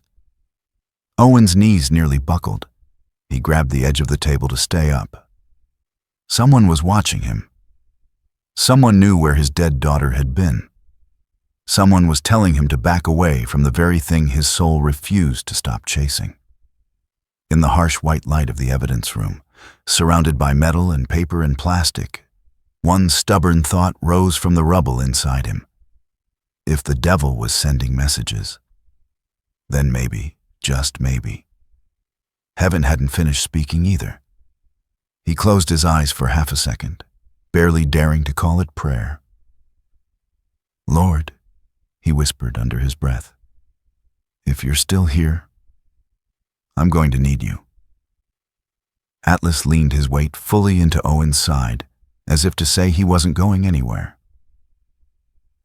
Owen's knees nearly buckled. He grabbed the edge of the table to stay up. Someone was watching him. Someone knew where his dead daughter had been. Someone was telling him to back away from the very thing his soul refused to stop chasing. In the harsh white light of the evidence room, surrounded by metal and paper and plastic, one stubborn thought rose from the rubble inside him. If the devil was sending messages, then maybe, just maybe, heaven hadn't finished speaking either. He closed his eyes for half a second, barely daring to call it prayer. "Lord," he whispered under his breath, "if you're still here, I'm going to need you." Atlas leaned his weight fully into Owen's side, as if to say he wasn't going anywhere.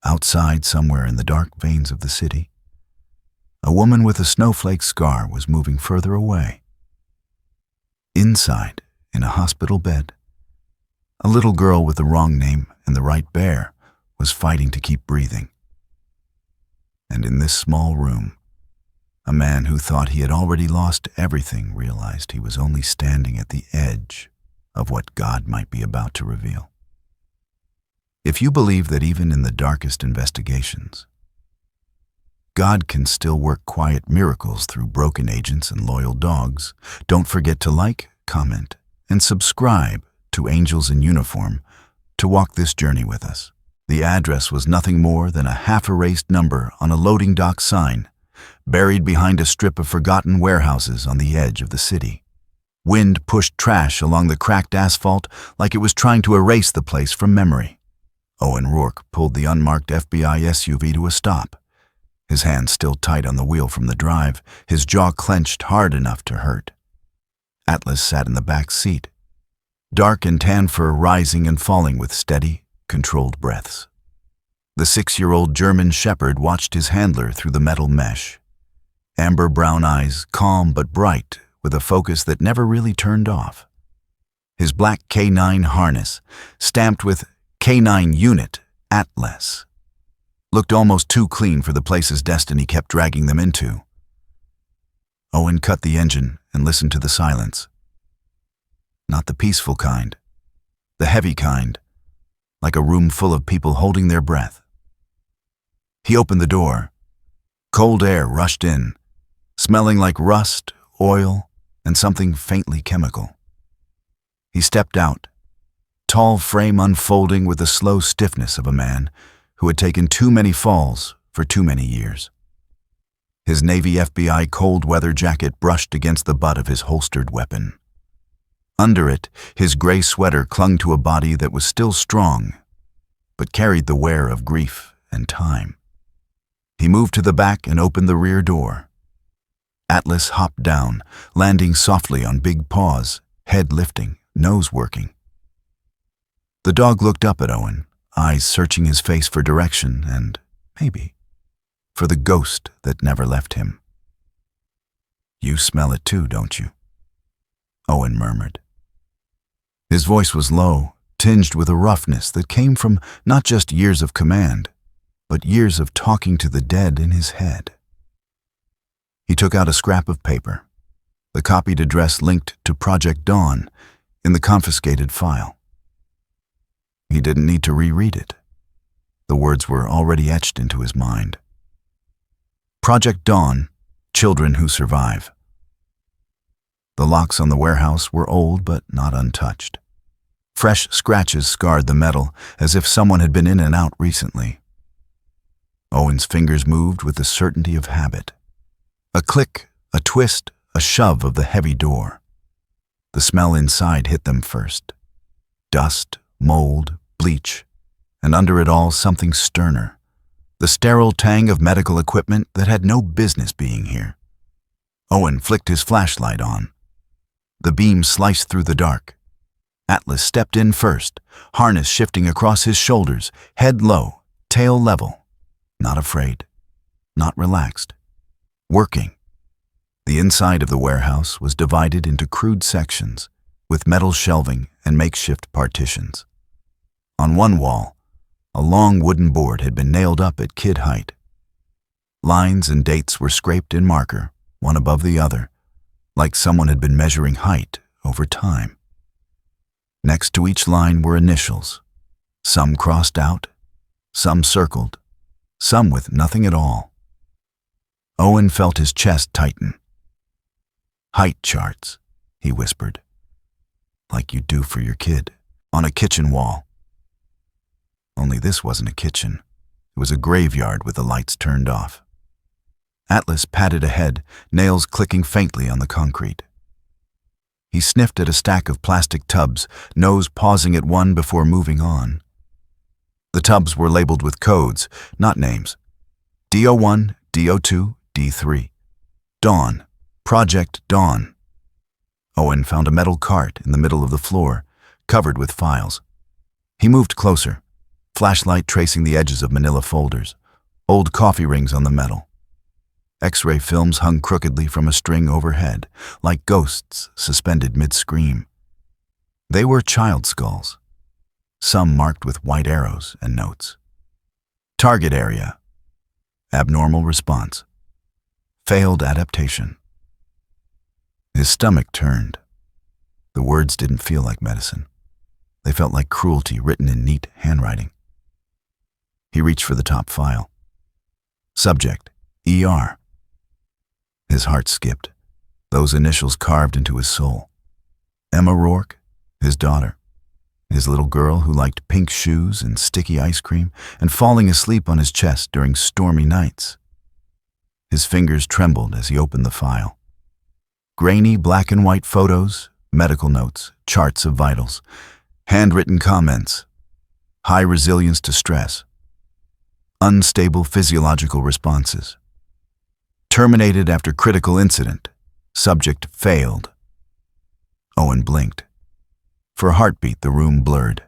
Outside, somewhere in the dark veins of the city, a woman with a snowflake scar was moving further away. Inside, in a hospital bed, a little girl with the wrong name and the right bear was fighting to keep breathing. And in this small room, a man who thought he had already lost everything realized he was only standing at the edge of what God might be about to reveal. If you believe that even in the darkest investigations, God can still work quiet miracles through broken agents and loyal dogs, don't forget to like, comment, and subscribe to Angels in Uniform to walk this journey with us. The address was nothing more than a half-erased number on a loading dock sign, buried behind a strip of forgotten warehouses on the edge of the city. Wind pushed trash along the cracked asphalt like it was trying to erase the place from memory. Owen Rourke pulled the unmarked FBI SUV to a stop, his hand still tight on the wheel from the drive, his jaw clenched hard enough to hurt. Atlas sat in the back seat, dark and tan fur rising and falling with steady, controlled breaths. The 6-year-old German shepherd watched his handler through the metal mesh. Amber brown eyes, calm but bright, with a focus that never really turned off. His black K9 harness, stamped with K9 Unit, Atlas, looked almost too clean for the places destiny kept dragging them into. Owen cut the engine and listened to the silence. Not the peaceful kind, the heavy kind, like a room full of people holding their breath. He opened the door. Cold air rushed in, smelling like rust, oil, and something faintly chemical. He stepped out, tall frame unfolding with the slow stiffness of a man who had taken too many falls for too many years. His Navy FBI cold weather jacket brushed against the butt of his holstered weapon. Under it, his gray sweater clung to a body that was still strong, but carried the wear of grief and time. He moved to the back and opened the rear door. Atlas hopped down, landing softly on big paws, head lifting, nose working. The dog looked up at Owen, eyes searching his face for direction and, maybe, for the ghost that never left him. "You smell it too, don't you?" Owen murmured. His voice was low, tinged with a roughness that came from not just years of command, but years of talking to the dead in his head. He took out a scrap of paper, the copied address linked to Project Dawn in the confiscated file. He didn't need to reread it. The words were already etched into his mind. Project Dawn, Children Who Survive. The locks on the warehouse were old but not untouched. Fresh scratches scarred the metal as if someone had been in and out recently. Owen's fingers moved with the certainty of habit. A click, a twist, a shove of the heavy door. The smell inside hit them first. Dust, mold, bleach, and under it all something sterner. The sterile tang of medical equipment that had no business being here. Owen flicked his flashlight on. The beam sliced through the dark. Atlas stepped in first, harness shifting across his shoulders, head low, tail level. Not afraid, not relaxed. Working. The inside of the warehouse was divided into crude sections, with metal shelving and makeshift partitions. On one wall, a long wooden board had been nailed up at kid height. Lines and dates were scraped in marker, one above the other, like someone had been measuring height over time. Next to each line were initials, some crossed out, some circled, some with nothing at all. Owen felt his chest tighten. "Height charts," he whispered, "like you do for your kid, on a kitchen wall." Only this wasn't a kitchen. It was a graveyard with the lights turned off. Atlas padded ahead, nails clicking faintly on the concrete. He sniffed at a stack of plastic tubs, nose pausing at one before moving on. The tubs were labeled with codes, not names. DO1, DO2, D3. Dawn. Project Dawn. Owen found a metal cart in the middle of the floor, covered with files. He moved closer, flashlight tracing the edges of manila folders, old coffee rings on the metal. X-ray films hung crookedly from a string overhead, like ghosts suspended mid-scream. They were child skulls, some marked with white arrows and notes. Target area. Abnormal response. Failed adaptation. His stomach turned. The words didn't feel like medicine. They felt like cruelty written in neat handwriting. He reached for the top file. Subject, ER. His heart skipped, those initials carved into his soul. Emma Rourke, his daughter. His little girl who liked pink shoes and sticky ice cream and falling asleep on his chest during stormy nights. His fingers trembled as he opened the file. Grainy black and white photos, medical notes, charts of vitals, handwritten comments, high resilience to stress, unstable physiological responses. Terminated after critical incident. Subject failed. Owen blinked. For a heartbeat, the room blurred.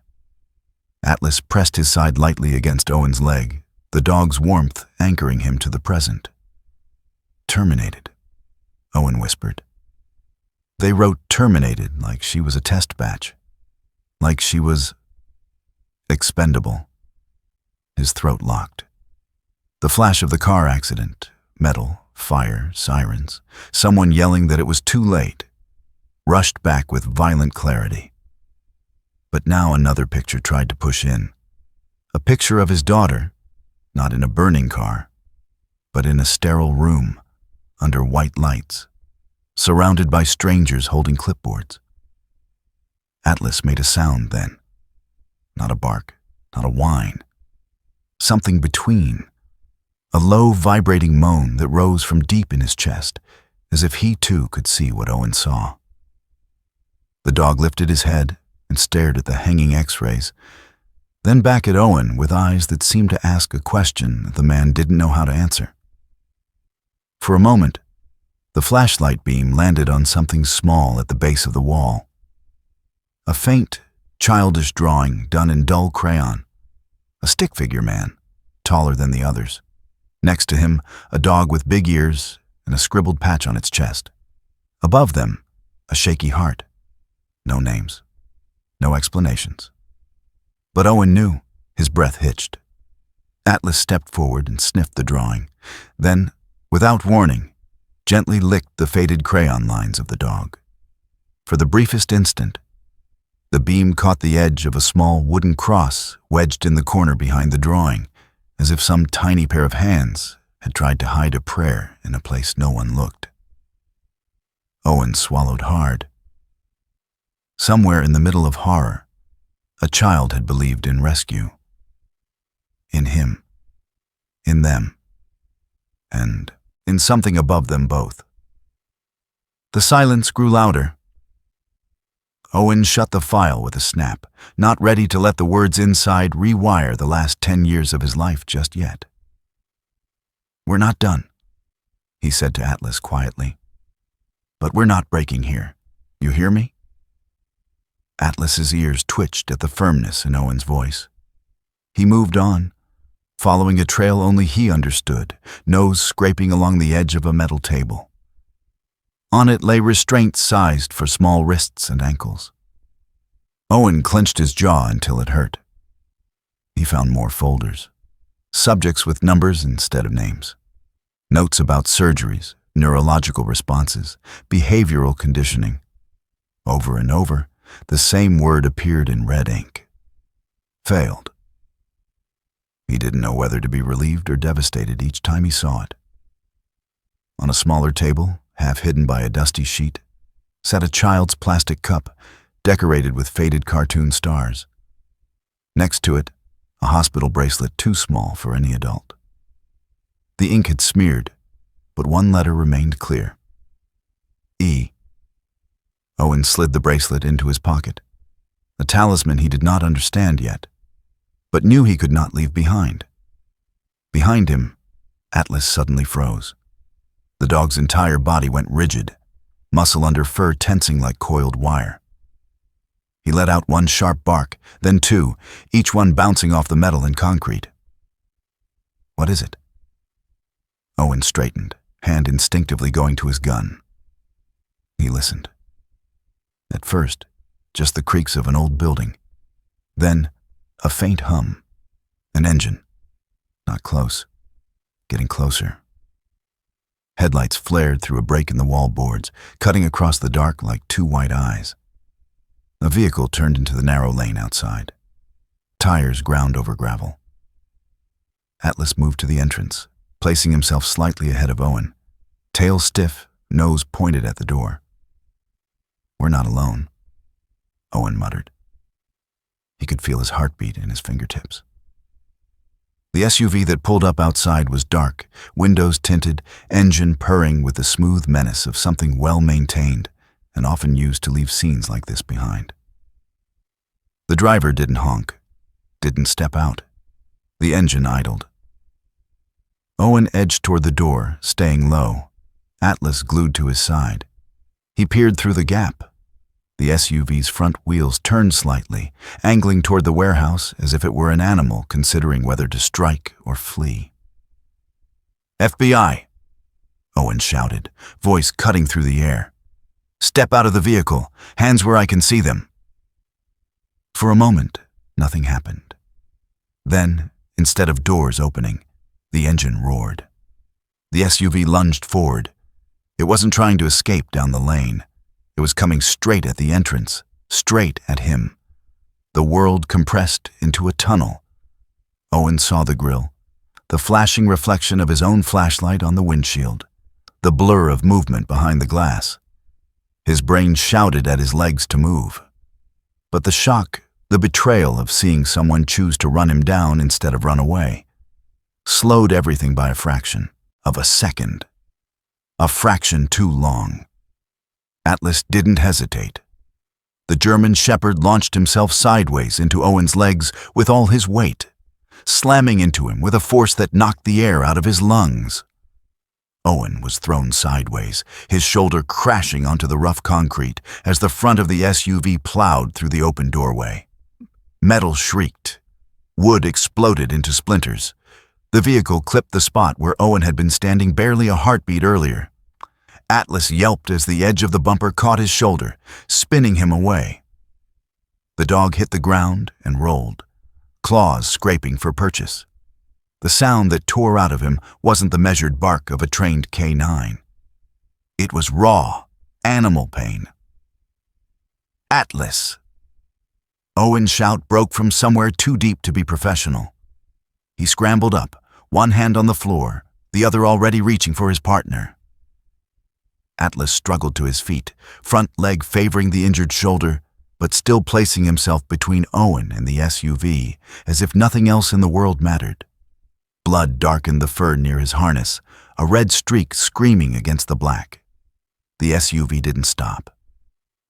Atlas pressed his side lightly against Owen's leg, the dog's warmth anchoring him to the present. Terminated, Owen whispered. They wrote terminated like she was a test batch. Like she was expendable. His throat locked. The flash of the car accident, metal, fire, sirens, someone yelling that it was too late, rushed back with violent clarity. But now another picture tried to push in. A picture of his daughter, not in a burning car, but in a sterile room, under white lights, surrounded by strangers holding clipboards. Atlas made a sound then. Not a bark, not a whine. Something between. A low, vibrating moan that rose from deep in his chest, as if he too could see what Owen saw. The dog lifted his head and stared at the hanging x-rays, then back at Owen with eyes that seemed to ask a question that the man didn't know how to answer. For a moment, the flashlight beam landed on something small at the base of the wall. A faint, childish drawing done in dull crayon. A stick figure man, taller than the others. Next to him, a dog with big ears and a scribbled patch on its chest. Above them, a shaky heart. No names. No explanations. But Owen knew. His breath hitched. Atlas stepped forward and sniffed the drawing, then, without warning, gently licked the faded crayon lines of the dog. For the briefest instant, the beam caught the edge of a small wooden cross wedged in the corner behind the drawing, as if some tiny pair of hands had tried to hide a prayer in a place no one looked. Owen swallowed hard. Somewhere in the middle of horror, a child had believed in rescue. In him. In them. And in something above them both. The silence grew louder. Owen shut the file with a snap, not ready to let the words inside rewire the last 10 years of his life just yet. "We're not done," he said to Atlas quietly. "But we're not breaking here. You hear me?" Atlas's ears twitched at the firmness in Owen's voice. He moved on, following a trail only he understood, nose scraping along the edge of a metal table. On it lay restraints sized for small wrists and ankles. Owen clenched his jaw until it hurt. He found more folders, subjects with numbers instead of names, notes about surgeries, neurological responses, behavioral conditioning. Over and over, the same word appeared in red ink. Failed. He didn't know whether to be relieved or devastated each time he saw it. On a smaller table, half hidden by a dusty sheet, sat a child's plastic cup decorated with faded cartoon stars. Next to it, a hospital bracelet too small for any adult. The ink had smeared, but one letter remained clear. E. Owen slid the bracelet into his pocket, a talisman he did not understand yet, but knew he could not leave behind. Behind him, Atlas suddenly froze. The dog's entire body went rigid, muscle under fur tensing like coiled wire. He let out one sharp bark, then two, each one bouncing off the metal and concrete. "What is it?" Owen straightened, hand instinctively going to his gun. He listened. At first, just the creaks of an old building. Then, a faint hum. An engine. Not close. Getting closer. Headlights flared through a break in the wall boards, cutting across the dark like two white eyes. A vehicle turned into the narrow lane outside. Tires ground over gravel. Atlas moved to the entrance, placing himself slightly ahead of Owen, tail stiff, nose pointed at the door. "We're not alone," Owen muttered. He could feel his heartbeat in his fingertips. The SUV that pulled up outside was dark, windows tinted, engine purring with the smooth menace of something well-maintained and often used to leave scenes like this behind. The driver didn't honk, didn't step out. The engine idled. Owen edged toward the door, staying low, Atlas glued to his side. He peered through the gap. The SUV's front wheels turned slightly, angling toward the warehouse as if it were an animal considering whether to strike or flee. "FBI!" Owen shouted, voice cutting through the air. "Step out of the vehicle, hands where I can see them." For a moment, nothing happened. Then, instead of doors opening, the engine roared. The SUV lunged forward. It wasn't trying to escape down the lane. It was coming straight at the entrance, straight at him. The world compressed into a tunnel. Owen saw the grille, the flashing reflection of his own flashlight on the windshield, the blur of movement behind the glass. His brain shouted at his legs to move. But the shock, the betrayal of seeing someone choose to run him down instead of run away, slowed everything by a fraction of a second. A fraction too long. Atlas didn't hesitate. The German shepherd launched himself sideways into Owen's legs with all his weight, slamming into him with a force that knocked the air out of his lungs. Owen was thrown sideways, his shoulder crashing onto the rough concrete as the front of the SUV plowed through the open doorway. Metal shrieked. Wood exploded into splinters. The vehicle clipped the spot where Owen had been standing barely a heartbeat earlier. Atlas yelped as the edge of the bumper caught his shoulder, spinning him away. The dog hit the ground and rolled, claws scraping for purchase. The sound that tore out of him wasn't the measured bark of a trained K9. It was raw, animal pain. "Atlas!" Owen's shout broke from somewhere too deep to be professional. He scrambled up, one hand on the floor, the other already reaching for his partner. Atlas struggled to his feet, front leg favoring the injured shoulder, but still placing himself between Owen and the SUV, as if nothing else in the world mattered. Blood darkened the fur near his harness, a red streak screaming against the black. The SUV didn't stop.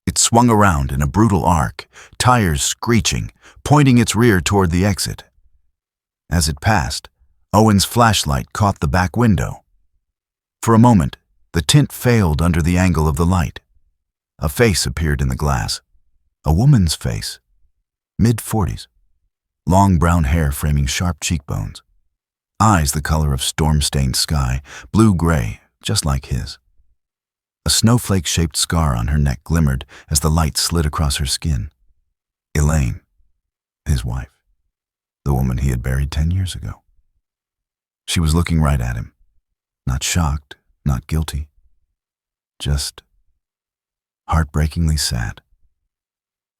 It swung around in a brutal arc, tires screeching, pointing its rear toward the exit. As it passed, Owen's flashlight caught the back window. For a moment, the tint failed under the angle of the light. A face appeared in the glass. A woman's face. Mid-40s. Long brown hair framing sharp cheekbones. Eyes the color of storm-stained sky, blue-gray, just like his. A snowflake-shaped scar on her neck glimmered as the light slid across her skin. Elaine, his wife. The woman he had buried 10 years ago. She was looking right at him. Not shocked, not guilty. Just heartbreakingly sad.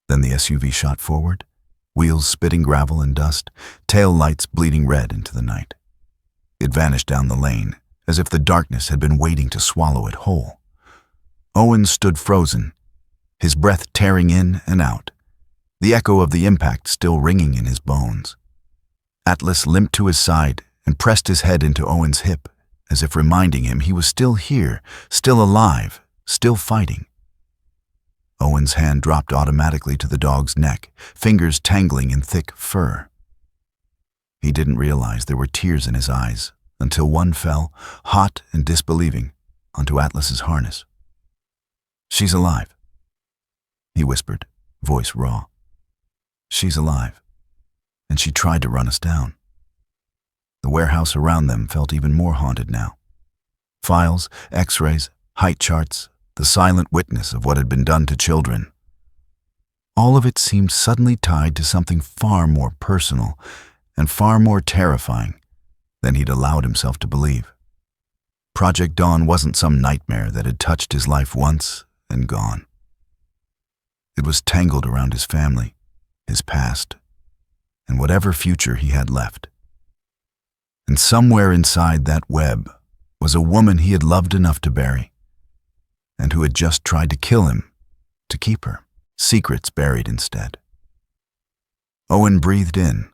Then the SUV shot forward, wheels spitting gravel and dust, tail lights bleeding red into the night. It vanished down the lane, as if the darkness had been waiting to swallow it whole. Owen stood frozen, his breath tearing in and out, the echo of the impact still ringing in his bones. Atlas limped to his side and pressed his head into Owen's hip, as if reminding him he was still here, still alive, still fighting. Owen's hand dropped automatically to the dog's neck, fingers tangling in thick fur. He didn't realize there were tears in his eyes until one fell, hot and disbelieving, onto Atlas's harness. "She's alive," he whispered, voice raw. "She's alive, and she tried to run us down." The warehouse around them felt even more haunted now. Files, x-rays, height charts, the silent witness of what had been done to children. All of it seemed suddenly tied to something far more personal and far more terrifying than he'd allowed himself to believe. Project Dawn wasn't some nightmare that had touched his life once and gone. It was tangled around his family, his past, and whatever future he had left. And somewhere inside that web was a woman he had loved enough to bury, and who had just tried to kill him to keep her. Secrets buried instead. Owen breathed in,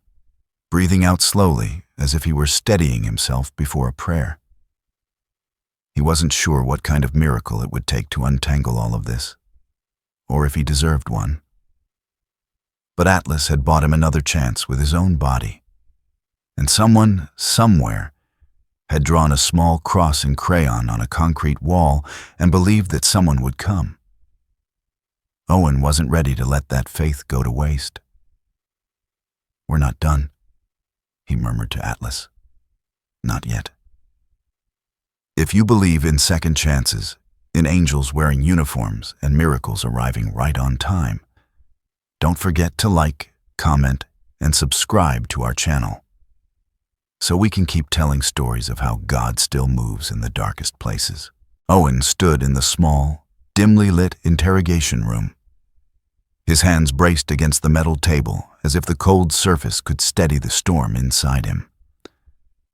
breathing out slowly as if he were steadying himself before a prayer. He wasn't sure what kind of miracle it would take to untangle all of this, or if he deserved one. But Atlas had bought him another chance with his own body, and someone, somewhere, had drawn a small cross in crayon on a concrete wall and believed that someone would come. Owen wasn't ready to let that faith go to waste. "We're not done," he murmured to Atlas. "Not yet." If you believe in second chances, in angels wearing uniforms and miracles arriving right on time, don't forget to like, comment, and subscribe to our channel, so we can keep telling stories of how God still moves in the darkest places. Owen stood in the small, dimly lit interrogation room, his hands braced against the metal table as if the cold surface could steady the storm inside him.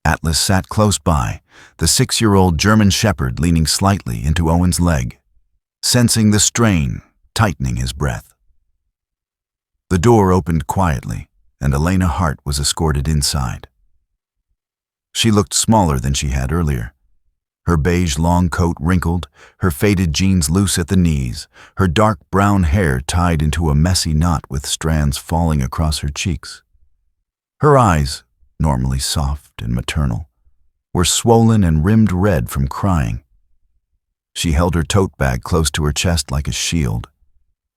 Atlas sat close by, the 6-year-old German shepherd leaning slightly into Owen's leg, sensing the strain, tightening his breath. The door opened quietly, and Elena Hart was escorted inside. She looked smaller than she had earlier, her beige long coat wrinkled, her faded jeans loose at the knees, her dark brown hair tied into a messy knot with strands falling across her cheeks. Her eyes, normally soft and maternal, were swollen and rimmed red from crying. She held her tote bag close to her chest like a shield,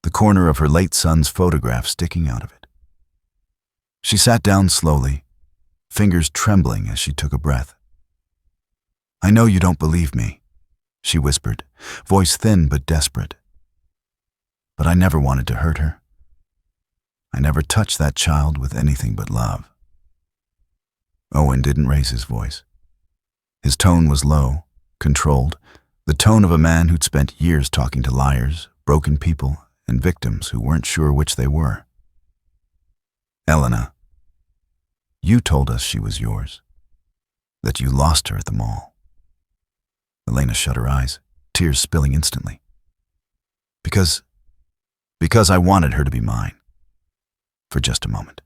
the corner of her late son's photograph sticking out of it. She sat down slowly, fingers trembling as she took a breath. "I know you don't believe me," she whispered, voice thin but desperate. "But I never wanted to hurt her. I never touched that child with anything but love." Owen didn't raise his voice. His tone was low, controlled, the tone of a man who'd spent years talking to liars, broken people, and victims who weren't sure which they were. "Elena, you told us she was yours, that you lost her at the mall." Elena shut her eyes, tears spilling instantly. Because I wanted her to be mine. For just a moment.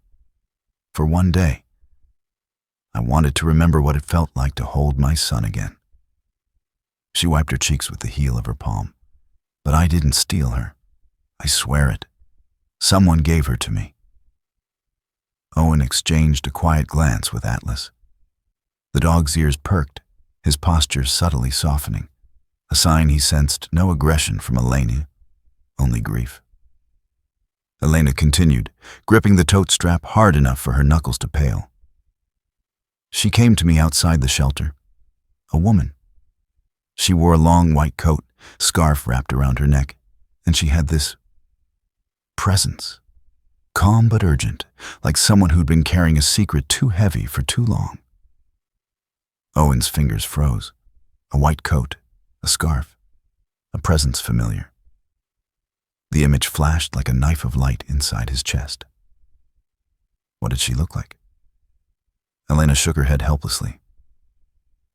For one day. I wanted to remember what it felt like to hold my son again. She wiped her cheeks with the heel of her palm. "But I didn't steal her. I swear it. Someone gave her to me." Owen exchanged a quiet glance with Atlas. The dog's ears perked, his posture subtly softening, a sign he sensed no aggression from Elena, only grief. Elena continued, gripping the tote strap hard enough for her knuckles to pale. "She came to me outside the shelter. A woman. She wore a long white coat, scarf wrapped around her neck, and she had this presence, calm but urgent, like someone who'd been carrying a secret too heavy for too long." Owen's fingers froze. A white coat, a scarf, a presence familiar. The image flashed like a knife of light inside his chest. What did she look like? Elena shook her head helplessly.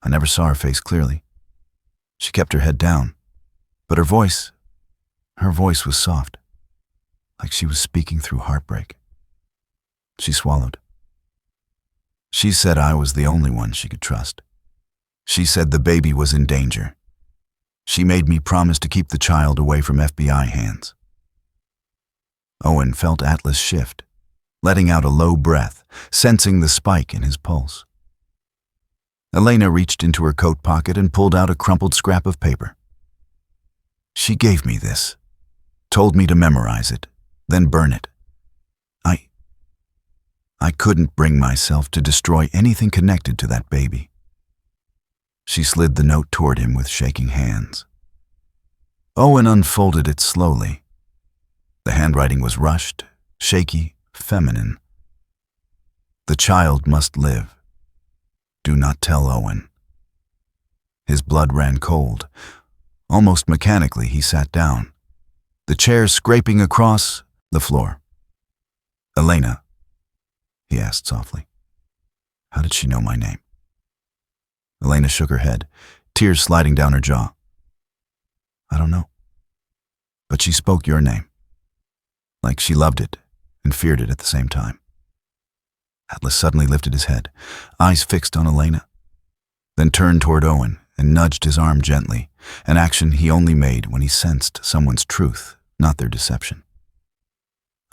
I never saw her face clearly. She kept her head down, but her voice was soft, like she was speaking through heartbreak. She swallowed. She said I was the only one she could trust. She said the baby was in danger. She made me promise to keep the child away from FBI hands. Owen felt Atlas shift, letting out a low breath, sensing the spike in his pulse. Elena reached into her coat pocket and pulled out a crumpled scrap of paper. She gave me this, told me to memorize it, then burn it. I couldn't bring myself to destroy anything connected to that baby. She slid the note toward him with shaking hands. Owen unfolded it slowly. The handwriting was rushed, shaky, feminine. The child must live. Do not tell Owen. His blood ran cold. Almost mechanically, he sat down, the chair scraping across the floor. Elena, he asked softly, how did she know my name? Elena shook her head, tears sliding down her jaw. I don't know. But she spoke your name, like she loved it and feared it at the same time. Atlas suddenly lifted his head, eyes fixed on Elena, then turned toward Owen and nudged his arm gently, an action he only made when he sensed someone's truth, not their deception.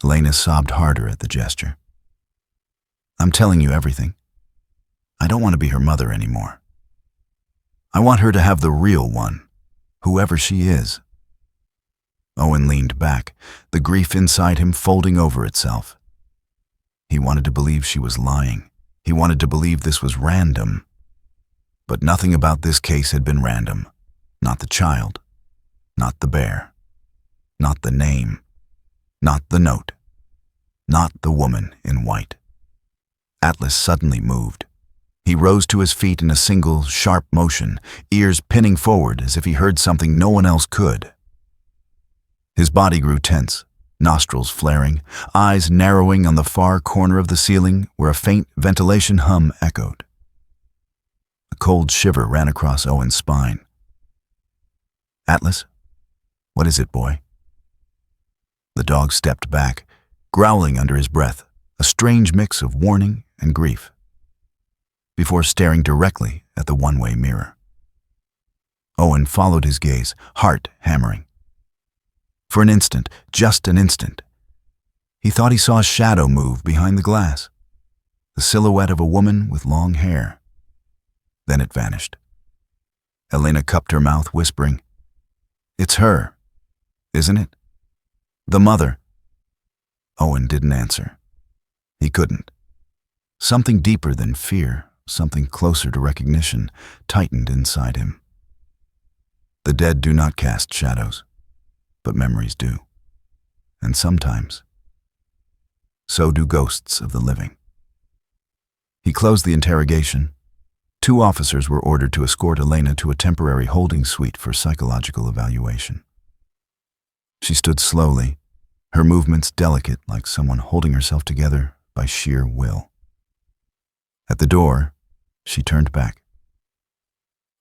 Elena sobbed harder at the gesture. I'm telling you everything. I don't want to be her mother anymore. I want her to have the real one, whoever she is. Owen leaned back, the grief inside him folding over itself. He wanted to believe she was lying. He wanted to believe this was random. But nothing about this case had been random. Not the child, not the bear, not the name, not the note, not the woman in white. Atlas suddenly moved. He rose to his feet in a single, sharp motion, ears pinning forward as if he heard something no one else could. His body grew tense, nostrils flaring, eyes narrowing on the far corner of the ceiling where a faint ventilation hum echoed. A cold shiver ran across Owen's spine. Atlas, what is it, boy? The dog stepped back, growling under his breath, a strange mix of warning and grief, before staring directly at the one-way mirror. Owen followed his gaze, heart hammering. For an instant, just an instant, he thought he saw a shadow move behind the glass, the silhouette of a woman with long hair. Then it vanished. Elena cupped her mouth, whispering, It's her, isn't it? The mother. Owen didn't answer. He couldn't. Something deeper than fear, something closer to recognition, tightened inside him. The dead do not cast shadows, but memories do. And sometimes, so do ghosts of the living. He closed the interrogation. 2 officers were ordered to escort Elena to a temporary holding suite for psychological evaluation. She stood slowly, her movements delicate like someone holding herself together by sheer will. At the door, she turned back.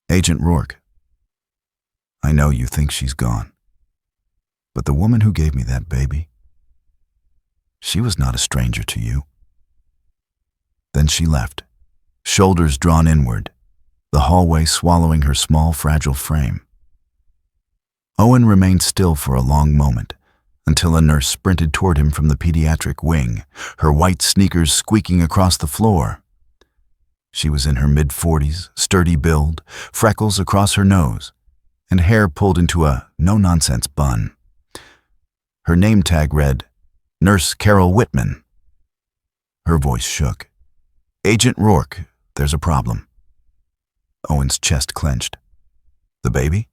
Agent Rourke, I know you think she's gone, but the woman who gave me that baby, she was not a stranger to you. Then she left, shoulders drawn inward, the hallway swallowing her small, fragile frame. Owen remained still for a long moment, until a nurse sprinted toward him from the pediatric wing, her white sneakers squeaking across the floor. She was in her mid-40s, sturdy build, freckles across her nose, and hair pulled into a no-nonsense bun. Her name tag read, Nurse Carol Whitman. Her voice shook. Agent Rourke, there's a problem. Owen's chest clenched. The baby?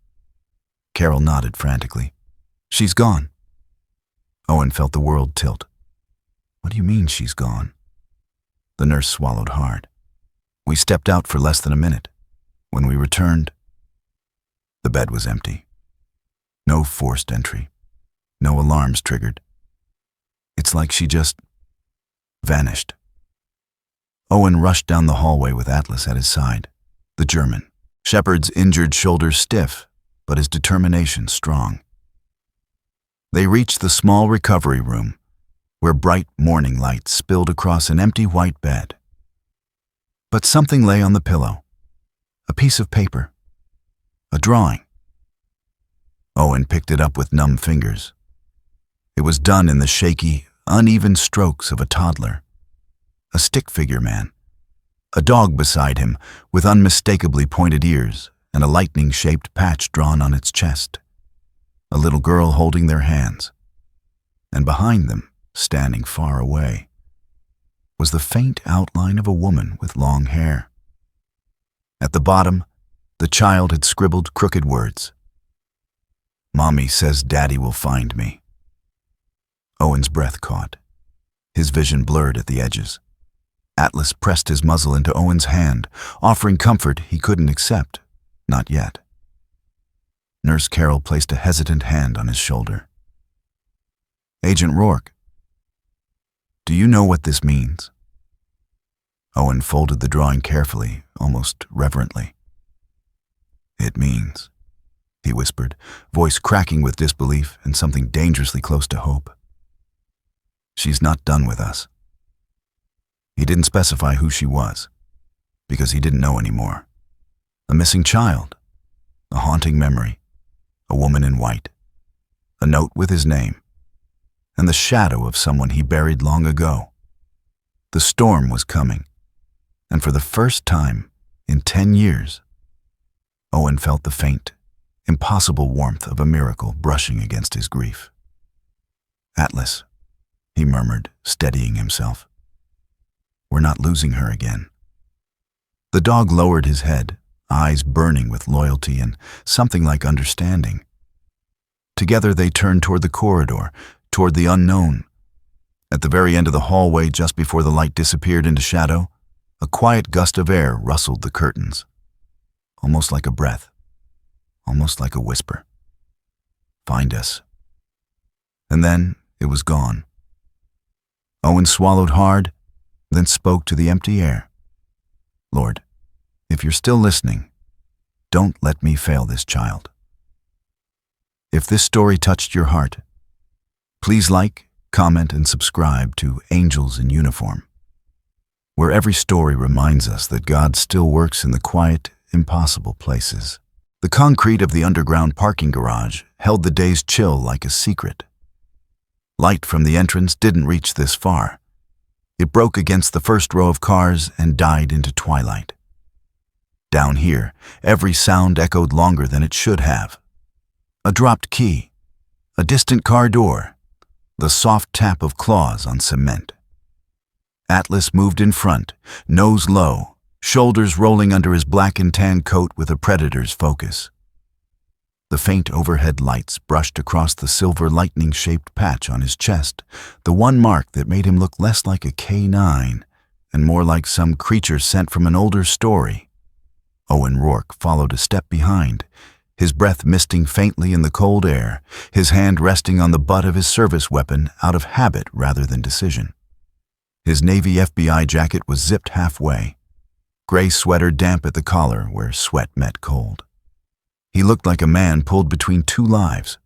Carol nodded frantically. She's gone. Owen felt the world tilt. What do you mean she's gone? The nurse swallowed hard. We stepped out for less than a minute. When we returned, the bed was empty. No forced entry. No alarms triggered. It's like she just vanished. Owen rushed down the hallway with Atlas at his side, the German, Shepard's injured shoulder stiff, but his determination strong. They reached the small recovery room, where bright morning light spilled across an empty white bed. But something lay on the pillow, a piece of paper, a drawing. Owen picked it up with numb fingers. It was done in the shaky, uneven strokes of a toddler. A stick figure man, a dog beside him with unmistakably pointed ears and a lightning-shaped patch drawn on its chest, a little girl holding their hands, and behind them, standing far away, was the faint outline of a woman with long hair. At the bottom, the child had scribbled crooked words. Mommy says Daddy will find me. Owen's breath caught. His vision blurred at the edges. Atlas pressed his muzzle into Owen's hand, offering comfort he couldn't accept. Not yet. Nurse Carol placed a hesitant hand on his shoulder. Agent Rourke, do you know what this means? Owen folded the drawing carefully, almost reverently. "It means," he whispered, voice cracking with disbelief and something dangerously close to hope. "She's not done with us." He didn't specify who she was, because he didn't know anymore. A missing child, a haunting memory, a woman in white, a note with his name, and the shadow of someone he buried long ago. The storm was coming, and for the first time in 10 years, Owen felt the faint, impossible warmth of a miracle brushing against his grief. "Atlas," he murmured, steadying himself. "We're not losing her again." The dog lowered his head, eyes burning with loyalty and something like understanding. Together they turned toward the corridor, toward the unknown. At the very end of the hallway, just before the light disappeared into shadow, a quiet gust of air rustled the curtains. Almost like a breath, almost like a whisper. "Find us." And then it was gone. Owen swallowed hard, then spoke to the empty air. "Lord, if you're still listening, don't let me fail this child." If this story touched your heart, please like, comment, and subscribe to Angels in Uniform, where every story reminds us that God still works in the quiet, impossible places. The concrete of the underground parking garage held the day's chill like a secret. Light from the entrance didn't reach this far. It broke against the first row of cars and died into twilight. Down here, every sound echoed longer than it should have. A dropped key, a distant car door, the soft tap of claws on cement. Atlas moved in front, nose low, shoulders rolling under his black and tan coat with a predator's focus. The faint overhead lights brushed across the silver lightning-shaped patch on his chest, the one mark that made him look less like a K9 and more like some creature sent from an older story. Owen Rourke followed a step behind, his breath misting faintly in the cold air, his hand resting on the butt of his service weapon out of habit rather than decision. His Navy FBI jacket was zipped halfway, gray sweater damp at the collar where sweat met cold. He looked like a man pulled between two lives.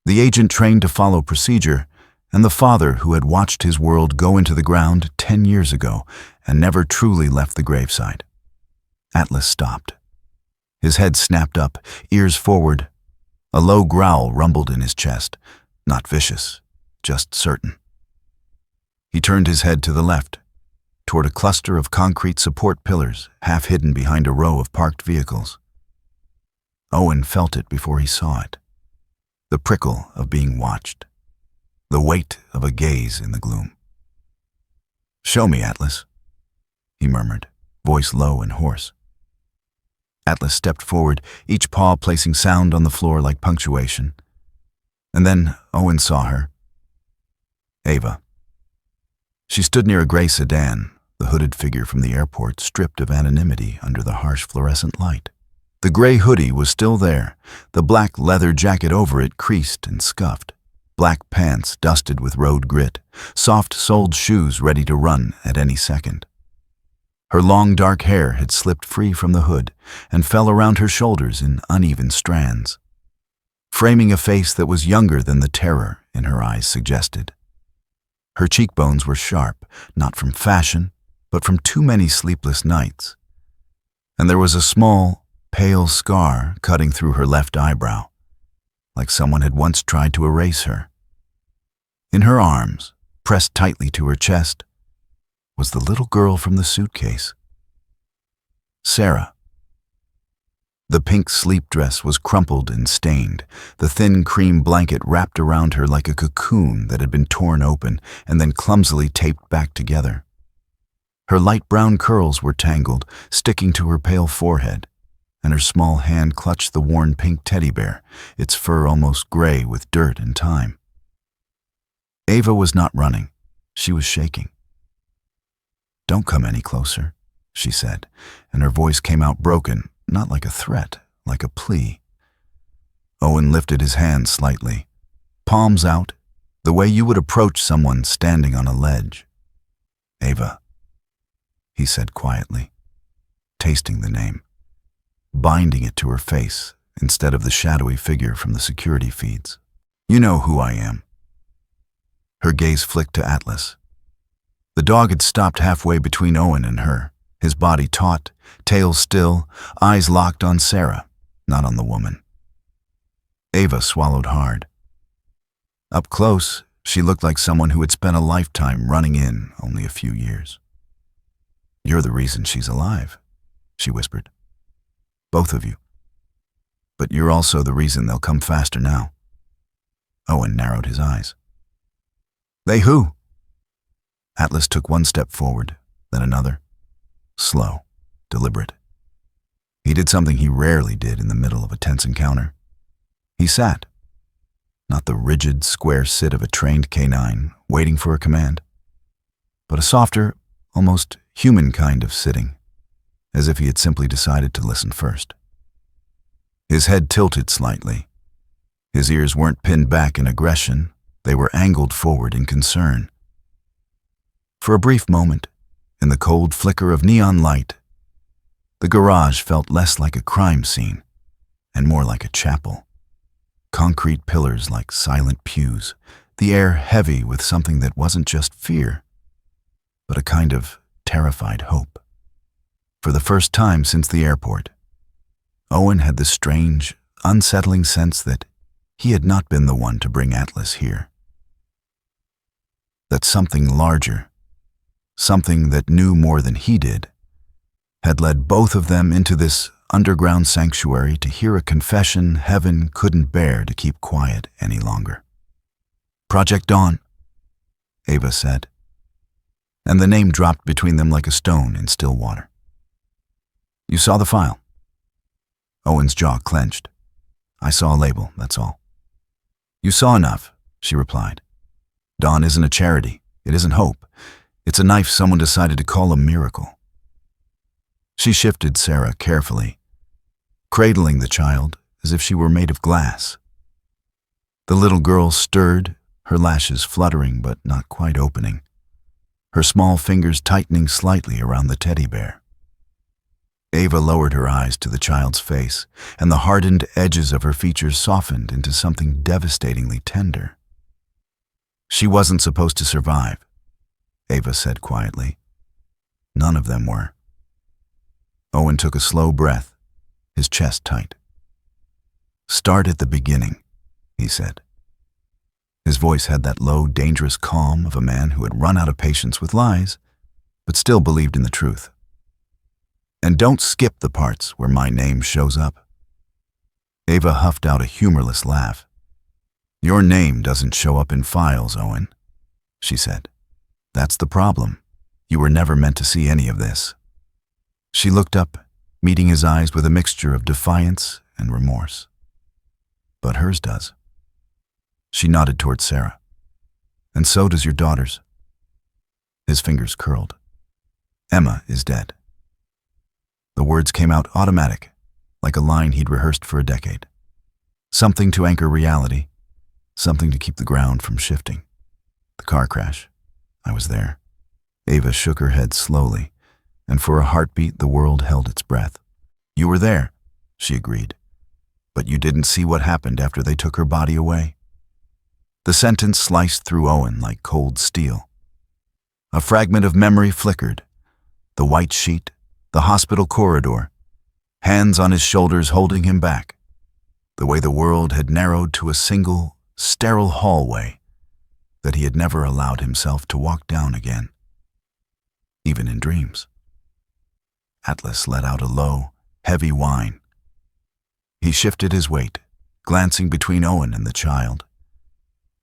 The agent trained to follow procedure, and the father who had watched his world go into the ground 10 years ago and never truly left the graveside. Atlas stopped. His head snapped up, ears forward. A low growl rumbled in his chest, not vicious, just certain. He turned his head to the left, toward a cluster of concrete support pillars half hidden behind a row of parked vehicles. Owen felt it before he saw it. The prickle of being watched. The weight of a gaze in the gloom. "Show me, Atlas," he murmured, voice low and hoarse. Atlas stepped forward, each paw placing sound on the floor like punctuation. And then Owen saw her. Ava. She stood near a gray sedan, the hooded figure from the airport stripped of anonymity under the harsh fluorescent light. The gray hoodie was still there, the black leather jacket over it creased and scuffed, black pants dusted with road grit, soft-soled shoes ready to run at any second. Her long dark hair had slipped free from the hood and fell around her shoulders in uneven strands, framing a face that was younger than the terror in her eyes suggested. Her cheekbones were sharp, not from fashion, but from too many sleepless nights. And there was a small, pale scar cutting through her left eyebrow, like someone had once tried to erase her. In her arms, pressed tightly to her chest, was the little girl from the suitcase. Sarah. The pink sleep dress was crumpled and stained, the thin cream blanket wrapped around her like a cocoon that had been torn open and then clumsily taped back together. Her light brown curls were tangled, sticking to her pale forehead, and her small hand clutched the worn pink teddy bear, its fur almost gray with dirt and time. Ava was not running. She was shaking. "Don't come any closer," she said, and her voice came out broken, not like a threat, like a plea. Owen lifted his hand slightly, palms out, the way you would approach someone standing on a ledge. "Ava," he said quietly, tasting the name. binding it to her face instead of the shadowy figure from the security feeds. "You know who I am." Her gaze flicked to Atlas. The dog had stopped halfway between Owen and her, his body taut, tail still, eyes locked on Sarah, not on the woman. Ava swallowed hard. Up close, she looked like someone who had spent a lifetime running in only a few years. "You're the reason she's alive," she whispered. "Both of you. But you're also the reason they'll come faster now." Owen narrowed his eyes. "They who?" Atlas took one step forward, then another. Slow, deliberate. He did something he rarely did in the middle of a tense encounter. He sat. Not the rigid, square sit of a trained canine, waiting for a command, but a softer, almost human kind of sitting, as if he had simply decided to listen first. His head tilted slightly. His ears weren't pinned back in aggression, they were angled forward in concern. For a brief moment, in the cold flicker of neon light, the garage felt less like a crime scene and more like a chapel. Concrete pillars like silent pews, the air heavy with something that wasn't just fear, but a kind of terrified hope. For the first time since the airport, Owen had the strange, unsettling sense that he had not been the one to bring Atlas here. That something larger, something that knew more than he did, had led both of them into this underground sanctuary to hear a confession heaven couldn't bear to keep quiet any longer. "Project Dawn," Ava said, and the name dropped between them like a stone in still water. "You saw the file?" Owen's jaw clenched. "I saw a label, that's all." "You saw enough," she replied. "Dawn isn't a charity. It isn't hope. It's a knife someone decided to call a miracle." She shifted Sarah carefully, cradling the child as if she were made of glass. The little girl stirred, her lashes fluttering but not quite opening, her small fingers tightening slightly around the teddy bear. Ava lowered her eyes to the child's face, and the hardened edges of her features softened into something devastatingly tender. "She wasn't supposed to survive," Ava said quietly. "None of them were." Owen took a slow breath, his chest tight. "Start at the beginning," he said. His voice had that low, dangerous calm of a man who had run out of patience with lies, but still believed in the truth. "And don't skip the parts where my name shows up." Ava huffed out a humorless laugh. "Your name doesn't show up in files, Owen," she said. "That's the problem. You were never meant to see any of this." She looked up, meeting his eyes with a mixture of defiance and remorse. "But hers does." She nodded toward Sarah. "And so does your daughter's." His fingers curled. "Emma is dead." The words came out automatic, like a line he'd rehearsed for a decade. Something to anchor reality, something to keep the ground from shifting. "The car crash. I was there." Ava shook her head slowly, and for a heartbeat the world held its breath. "You were there," she agreed. "But you didn't see what happened after they took her body away." The sentence sliced through Owen like cold steel. A fragment of memory flickered. The white sheet, the hospital corridor, hands on his shoulders holding him back. The way the world had narrowed to a single, sterile hallway that he had never allowed himself to walk down again, even in dreams. Atlas let out a low, heavy whine. He shifted his weight, glancing between Owen and the child,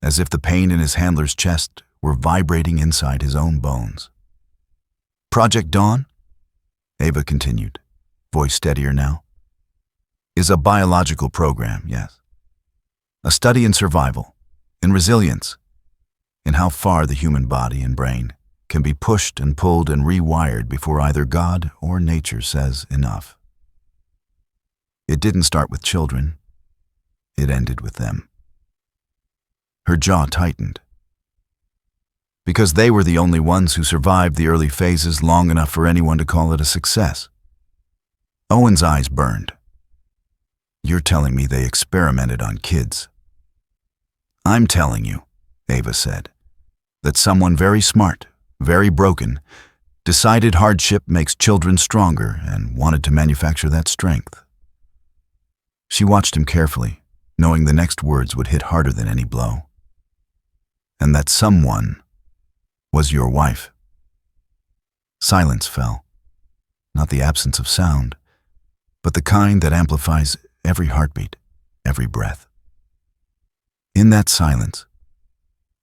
as if the pain in his handler's chest were vibrating inside his own bones. "Project Dawn," Ava continued, voice steadier now, "is a biological program, yes. A study in survival, in resilience, in how far the human body and brain can be pushed and pulled and rewired before either God or nature says enough. It didn't start with children. It ended with them." Her jaw tightened. Because they were the only ones who survived the early phases long enough for anyone to call it a success. Owen's eyes burned, You're telling me they experimented on kids. I'm telling you, Ava said, that someone very smart, very broken, decided hardship makes children stronger and wanted to manufacture that strength. She watched him carefully, knowing the next words would hit harder than any blow. And that someone was your wife. Silence fell. Not the absence of sound, but the kind that amplifies every heartbeat, every breath. In that silence,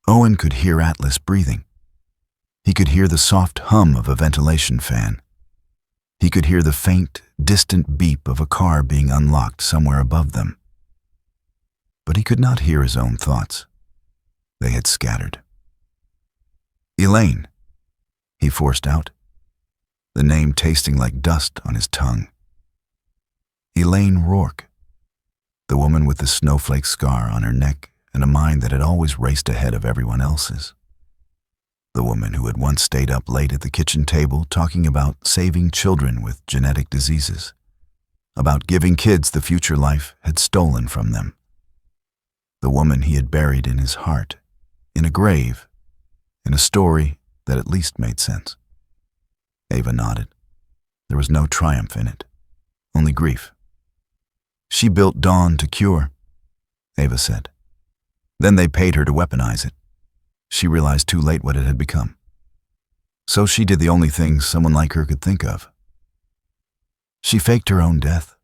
Owen could hear Atlas breathing. He could hear the soft hum of a ventilation fan. He could hear the faint, distant beep of a car being unlocked somewhere above them. But he could not hear his own thoughts. They had scattered. Elaine, he forced out, the name tasting like dust on his tongue. Elaine Rourke, the woman with the snowflake scar on her neck and a mind that had always raced ahead of everyone else's. The woman who had once stayed up late at the kitchen table talking about saving children with genetic diseases, about giving kids the future life had stolen from them. The woman he had buried in his heart, in a grave, in a story that at least made sense. Ava nodded. There was no triumph in it, only grief. She built Dawn to cure, Ava said. Then they paid her to weaponize it. She realized too late what it had become. So she did the only thing someone like her could think of. She faked her own death,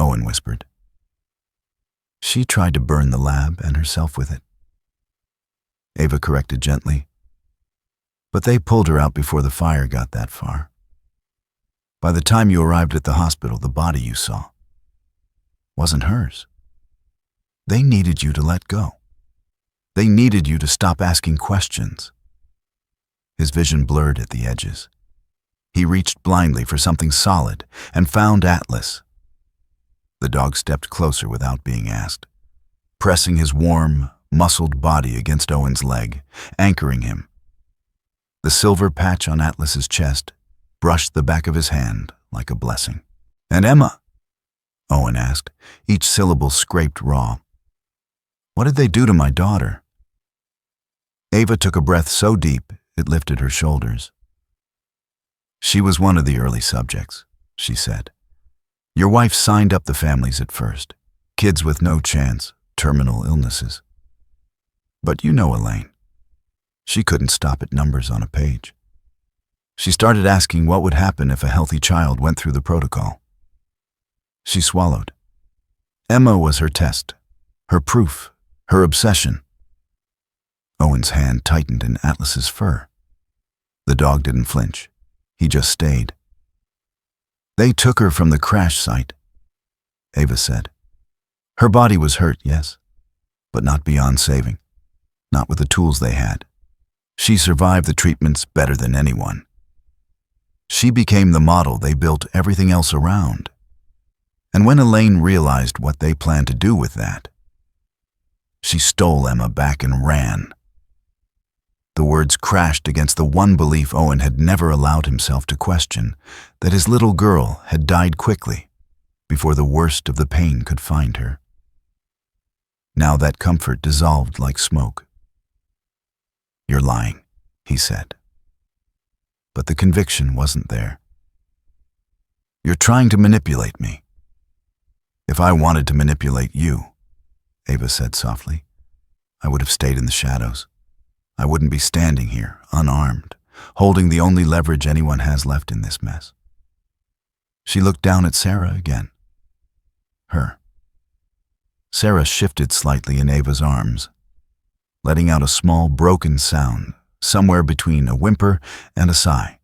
Owen whispered. She tried to burn the lab and herself with it. Ava corrected gently. But they pulled her out before the fire got that far. By the time you arrived at the hospital, the body you saw wasn't hers. They needed you to let go. They needed you to stop asking questions. His vision blurred at the edges. He reached blindly for something solid and found Atlas. The dog stepped closer without being asked, pressing his warm, muscled body against Owen's leg, anchoring him. The silver patch on Atlas's chest brushed the back of his hand like a blessing. And Emma? Owen asked, each syllable scraped raw. What did they do to my daughter? Ava took a breath so deep it lifted her shoulders. She was one of the early subjects, she said. Your wife signed up the families at first, kids with no chance, terminal illnesses. But you know Elaine. She couldn't stop at numbers on a page. She started asking what would happen if a healthy child went through the protocol. She swallowed. Emma was her test, her proof, her obsession. Owen's hand tightened in Atlas's fur. The dog didn't flinch. He just stayed. They took her from the crash site, Ava said. Her body was hurt, yes, but not beyond saving. Not with the tools they had. She survived the treatments better than anyone. She became the model they built everything else around. And when Elaine realized what they planned to do with that, she stole Emma back and ran. The words crashed against the one belief Owen had never allowed himself to question, that his little girl had died quickly, before the worst of the pain could find her. Now that comfort dissolved like smoke. You're lying, he said. But the conviction wasn't there. You're trying to manipulate me. If I wanted to manipulate you, Ava said softly, I would have stayed in the shadows. I wouldn't be standing here, unarmed, holding the only leverage anyone has left in this mess. She looked down at Sarah again. Her. Sarah shifted slightly in Ava's arms, letting out a small, broken sound, somewhere between a whimper and a sigh.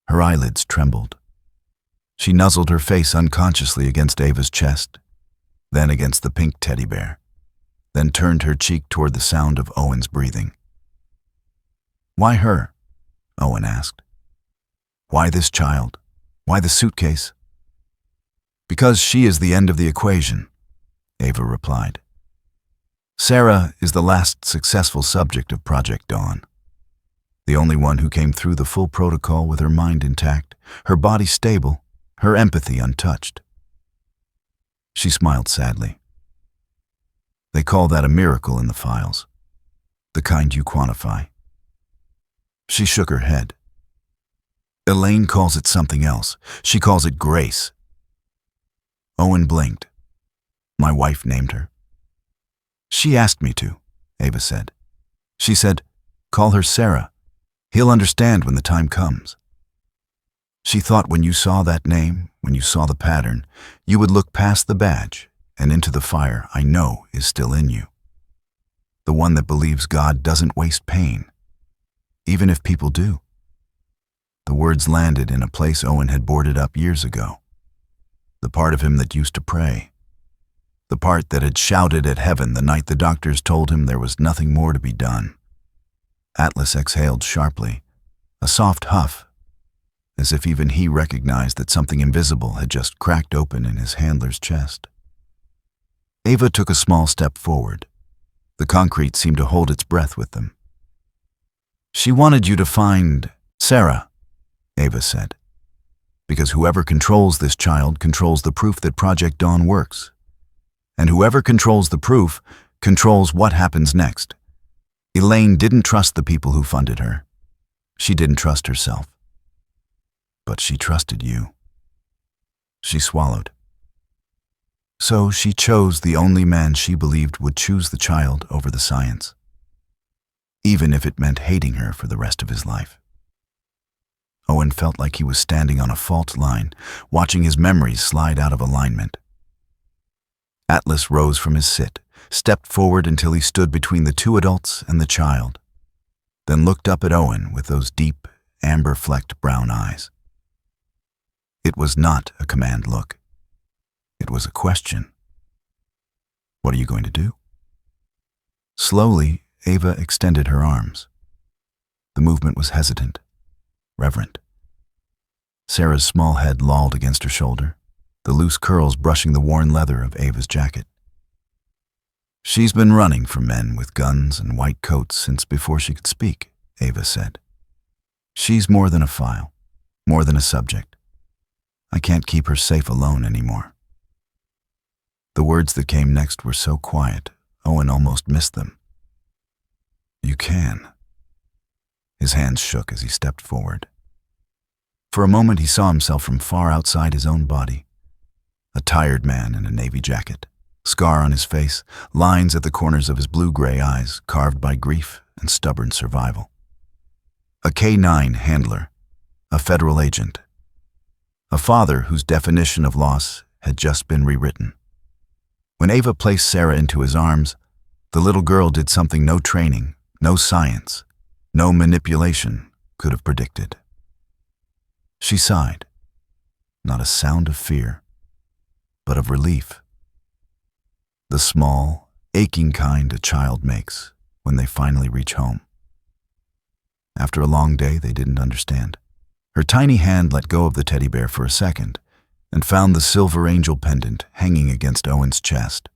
Her eyelids trembled. She nuzzled her face unconsciously against Ava's chest, then against the pink teddy bear, then turned her cheek toward the sound of Owen's breathing. Why her? Owen asked. Why this child? Why the suitcase? Because she is the end of the equation, Ava replied. Sarah is the last successful subject of Project Dawn. The only one who came through the full protocol with her mind intact, her body stable, her empathy untouched. She smiled sadly. They call that a miracle in the files, the kind you quantify. She shook her head. Elaine calls it something else. She calls it grace. Owen blinked. My wife named her. She asked me to, Ava said. She said, call her Sarah. He'll understand when the time comes. She thought when you saw that name, when you saw the pattern, you would look past the badge and into the fire I know is still in you. The one that believes God doesn't waste pain, even if people do. The words landed in a place Owen had boarded up years ago. The part of him that used to pray. The part that had shouted at heaven the night the doctors told him there was nothing more to be done. Atlas exhaled sharply, a soft huff, as if even he recognized that something invisible had just cracked open in his handler's chest. Ava took a small step forward. The concrete seemed to hold its breath with them. She wanted you to find Sarah, Ava said, because whoever controls this child controls the proof that Project Dawn works. And whoever controls the proof controls what happens next. Elaine didn't trust the people who funded her. She didn't trust herself. But she trusted you. She swallowed. So she chose the only man she believed would choose the child over the science, even if it meant hating her for the rest of his life. Owen felt like he was standing on a fault line, watching his memories slide out of alignment. Atlas rose from his sit, stepped forward until he stood between the two adults and the child, then looked up at Owen with those deep, amber-flecked brown eyes. It was not a command look. It was a question. What are you going to do? Slowly, Ava extended her arms. The movement was hesitant, reverent. Sarah's small head lolled against her shoulder, the loose curls brushing the worn leather of Ava's jacket. She's been running from men with guns and white coats since before she could speak, Ava said. She's more than a file, more than a subject. I can't keep her safe alone anymore. The words that came next were so quiet, Owen almost missed them. You can. His hands shook as he stepped forward. For a moment he saw himself from far outside his own body. A tired man in a navy jacket, scar on his face, lines at the corners of his blue-gray eyes carved by grief and stubborn survival. A K-9 handler, a federal agent. A father whose definition of loss had just been rewritten. When Ava placed Sarah into his arms, the little girl did something no training, no science, no manipulation could have predicted. She sighed, not a sound of fear, but of relief. The small, aching kind a child makes when they finally reach home. After a long day, they didn't understand. Her tiny hand let go of the teddy bear for a second and found the silver angel pendant hanging against Owen's chest.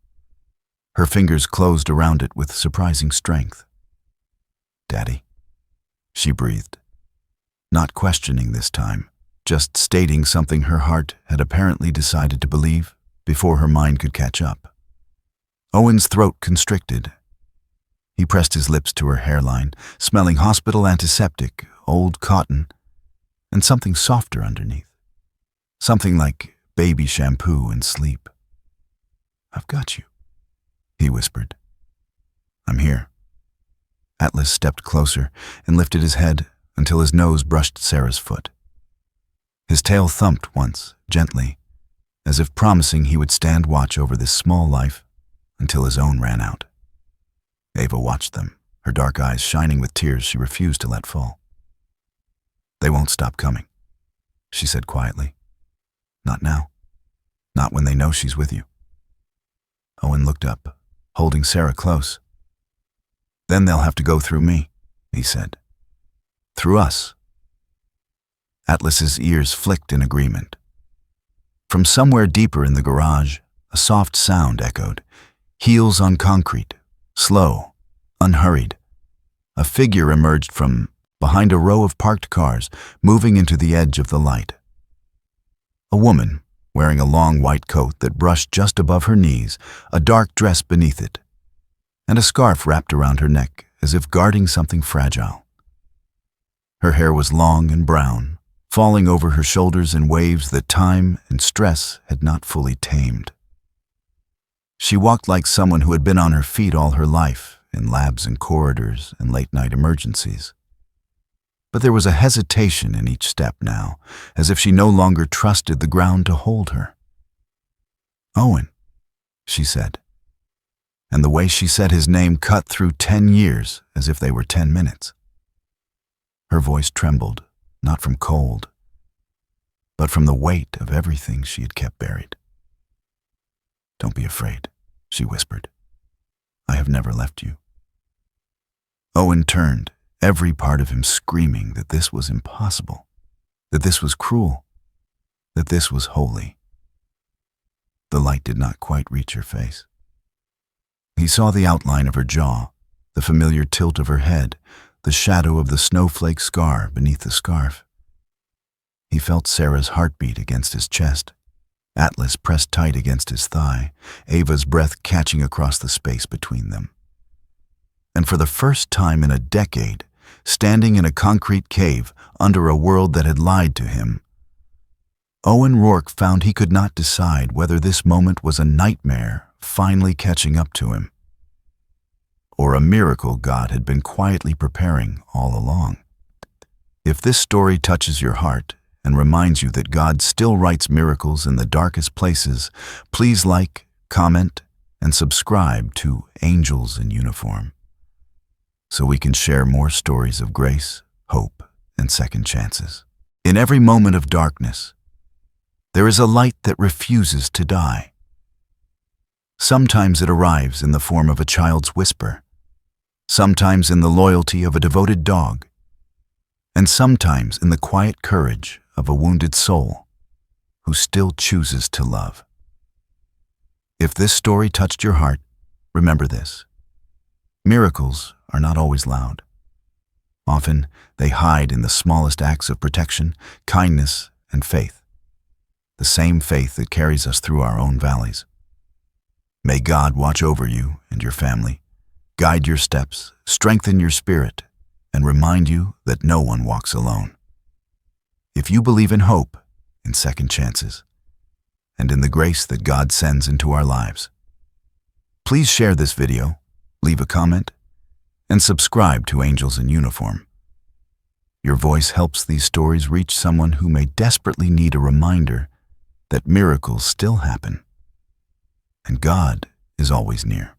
Her fingers closed around it with surprising strength. Daddy, she breathed, not questioning this time, just stating something her heart had apparently decided to believe before her mind could catch up. Owen's throat constricted. He pressed his lips to her hairline, smelling hospital antiseptic, old cotton, and something softer underneath. Something like baby shampoo and sleep. I've got you, he whispered. I'm here. Atlas stepped closer and lifted his head until his nose brushed Sarah's foot. His tail thumped once, gently, as if promising he would stand watch over this small life until his own ran out. Ava watched them, her dark eyes shining with tears she refused to let fall. They won't stop coming, she said quietly. Not now. Not when they know she's with you. Owen looked up, holding Sarah close. Then they'll have to go through me, he said. Through us. Atlas's ears flicked in agreement. From somewhere deeper in the garage, a soft sound echoed, heels on concrete, slow, unhurried. A figure emerged from behind a row of parked cars, moving into the edge of the light. A woman, wearing a long white coat that brushed just above her knees, a dark dress beneath it, and a scarf wrapped around her neck as if guarding something fragile. Her hair was long and brown, falling over her shoulders in waves that time and stress had not fully tamed. She walked like someone who had been on her feet all her life, in labs and corridors and late-night emergencies. But there was a hesitation in each step now, as if she no longer trusted the ground to hold her. "Owen," she said. And the way she said his name cut through 10 years as if they were 10 minutes. Her voice trembled, not from cold, but from the weight of everything she had kept buried. "Don't be afraid," she whispered. "I have never left you." Owen turned, every part of him screaming that this was impossible, that this was cruel, that this was holy. The light did not quite reach her face. He saw the outline of her jaw, the familiar tilt of her head, the shadow of the snowflake scar beneath the scarf. He felt Sarah's heartbeat against his chest, Atlas pressed tight against his thigh, Ava's breath catching across the space between them. And for the first time in a decade, standing in a concrete cave under a world that had lied to him, Owen Rourke found he could not decide whether this moment was a nightmare finally catching up to him, or a miracle God had been quietly preparing all along. If this story touches your heart and reminds you that God still writes miracles in the darkest places, please like, comment, and subscribe to Angels in Uniform, so we can share more stories of grace, hope, and second chances. In every moment of darkness, there is a light that refuses to die. Sometimes it arrives in the form of a child's whisper, sometimes in the loyalty of a devoted dog, and sometimes in the quiet courage of a wounded soul who still chooses to love. If this story touched your heart, remember this: miracles are not always loud. Often, they hide in the smallest acts of protection, kindness, and faith. The same faith that carries us through our own valleys. May God watch over you and your family, guide your steps, strengthen your spirit, and remind you that no one walks alone. If you believe in hope, in second chances, and in the grace that God sends into our lives, please share this video, leave a comment, and subscribe to Angels in Uniform. Your voice helps these stories reach someone who may desperately need a reminder that miracles still happen, and God is always near.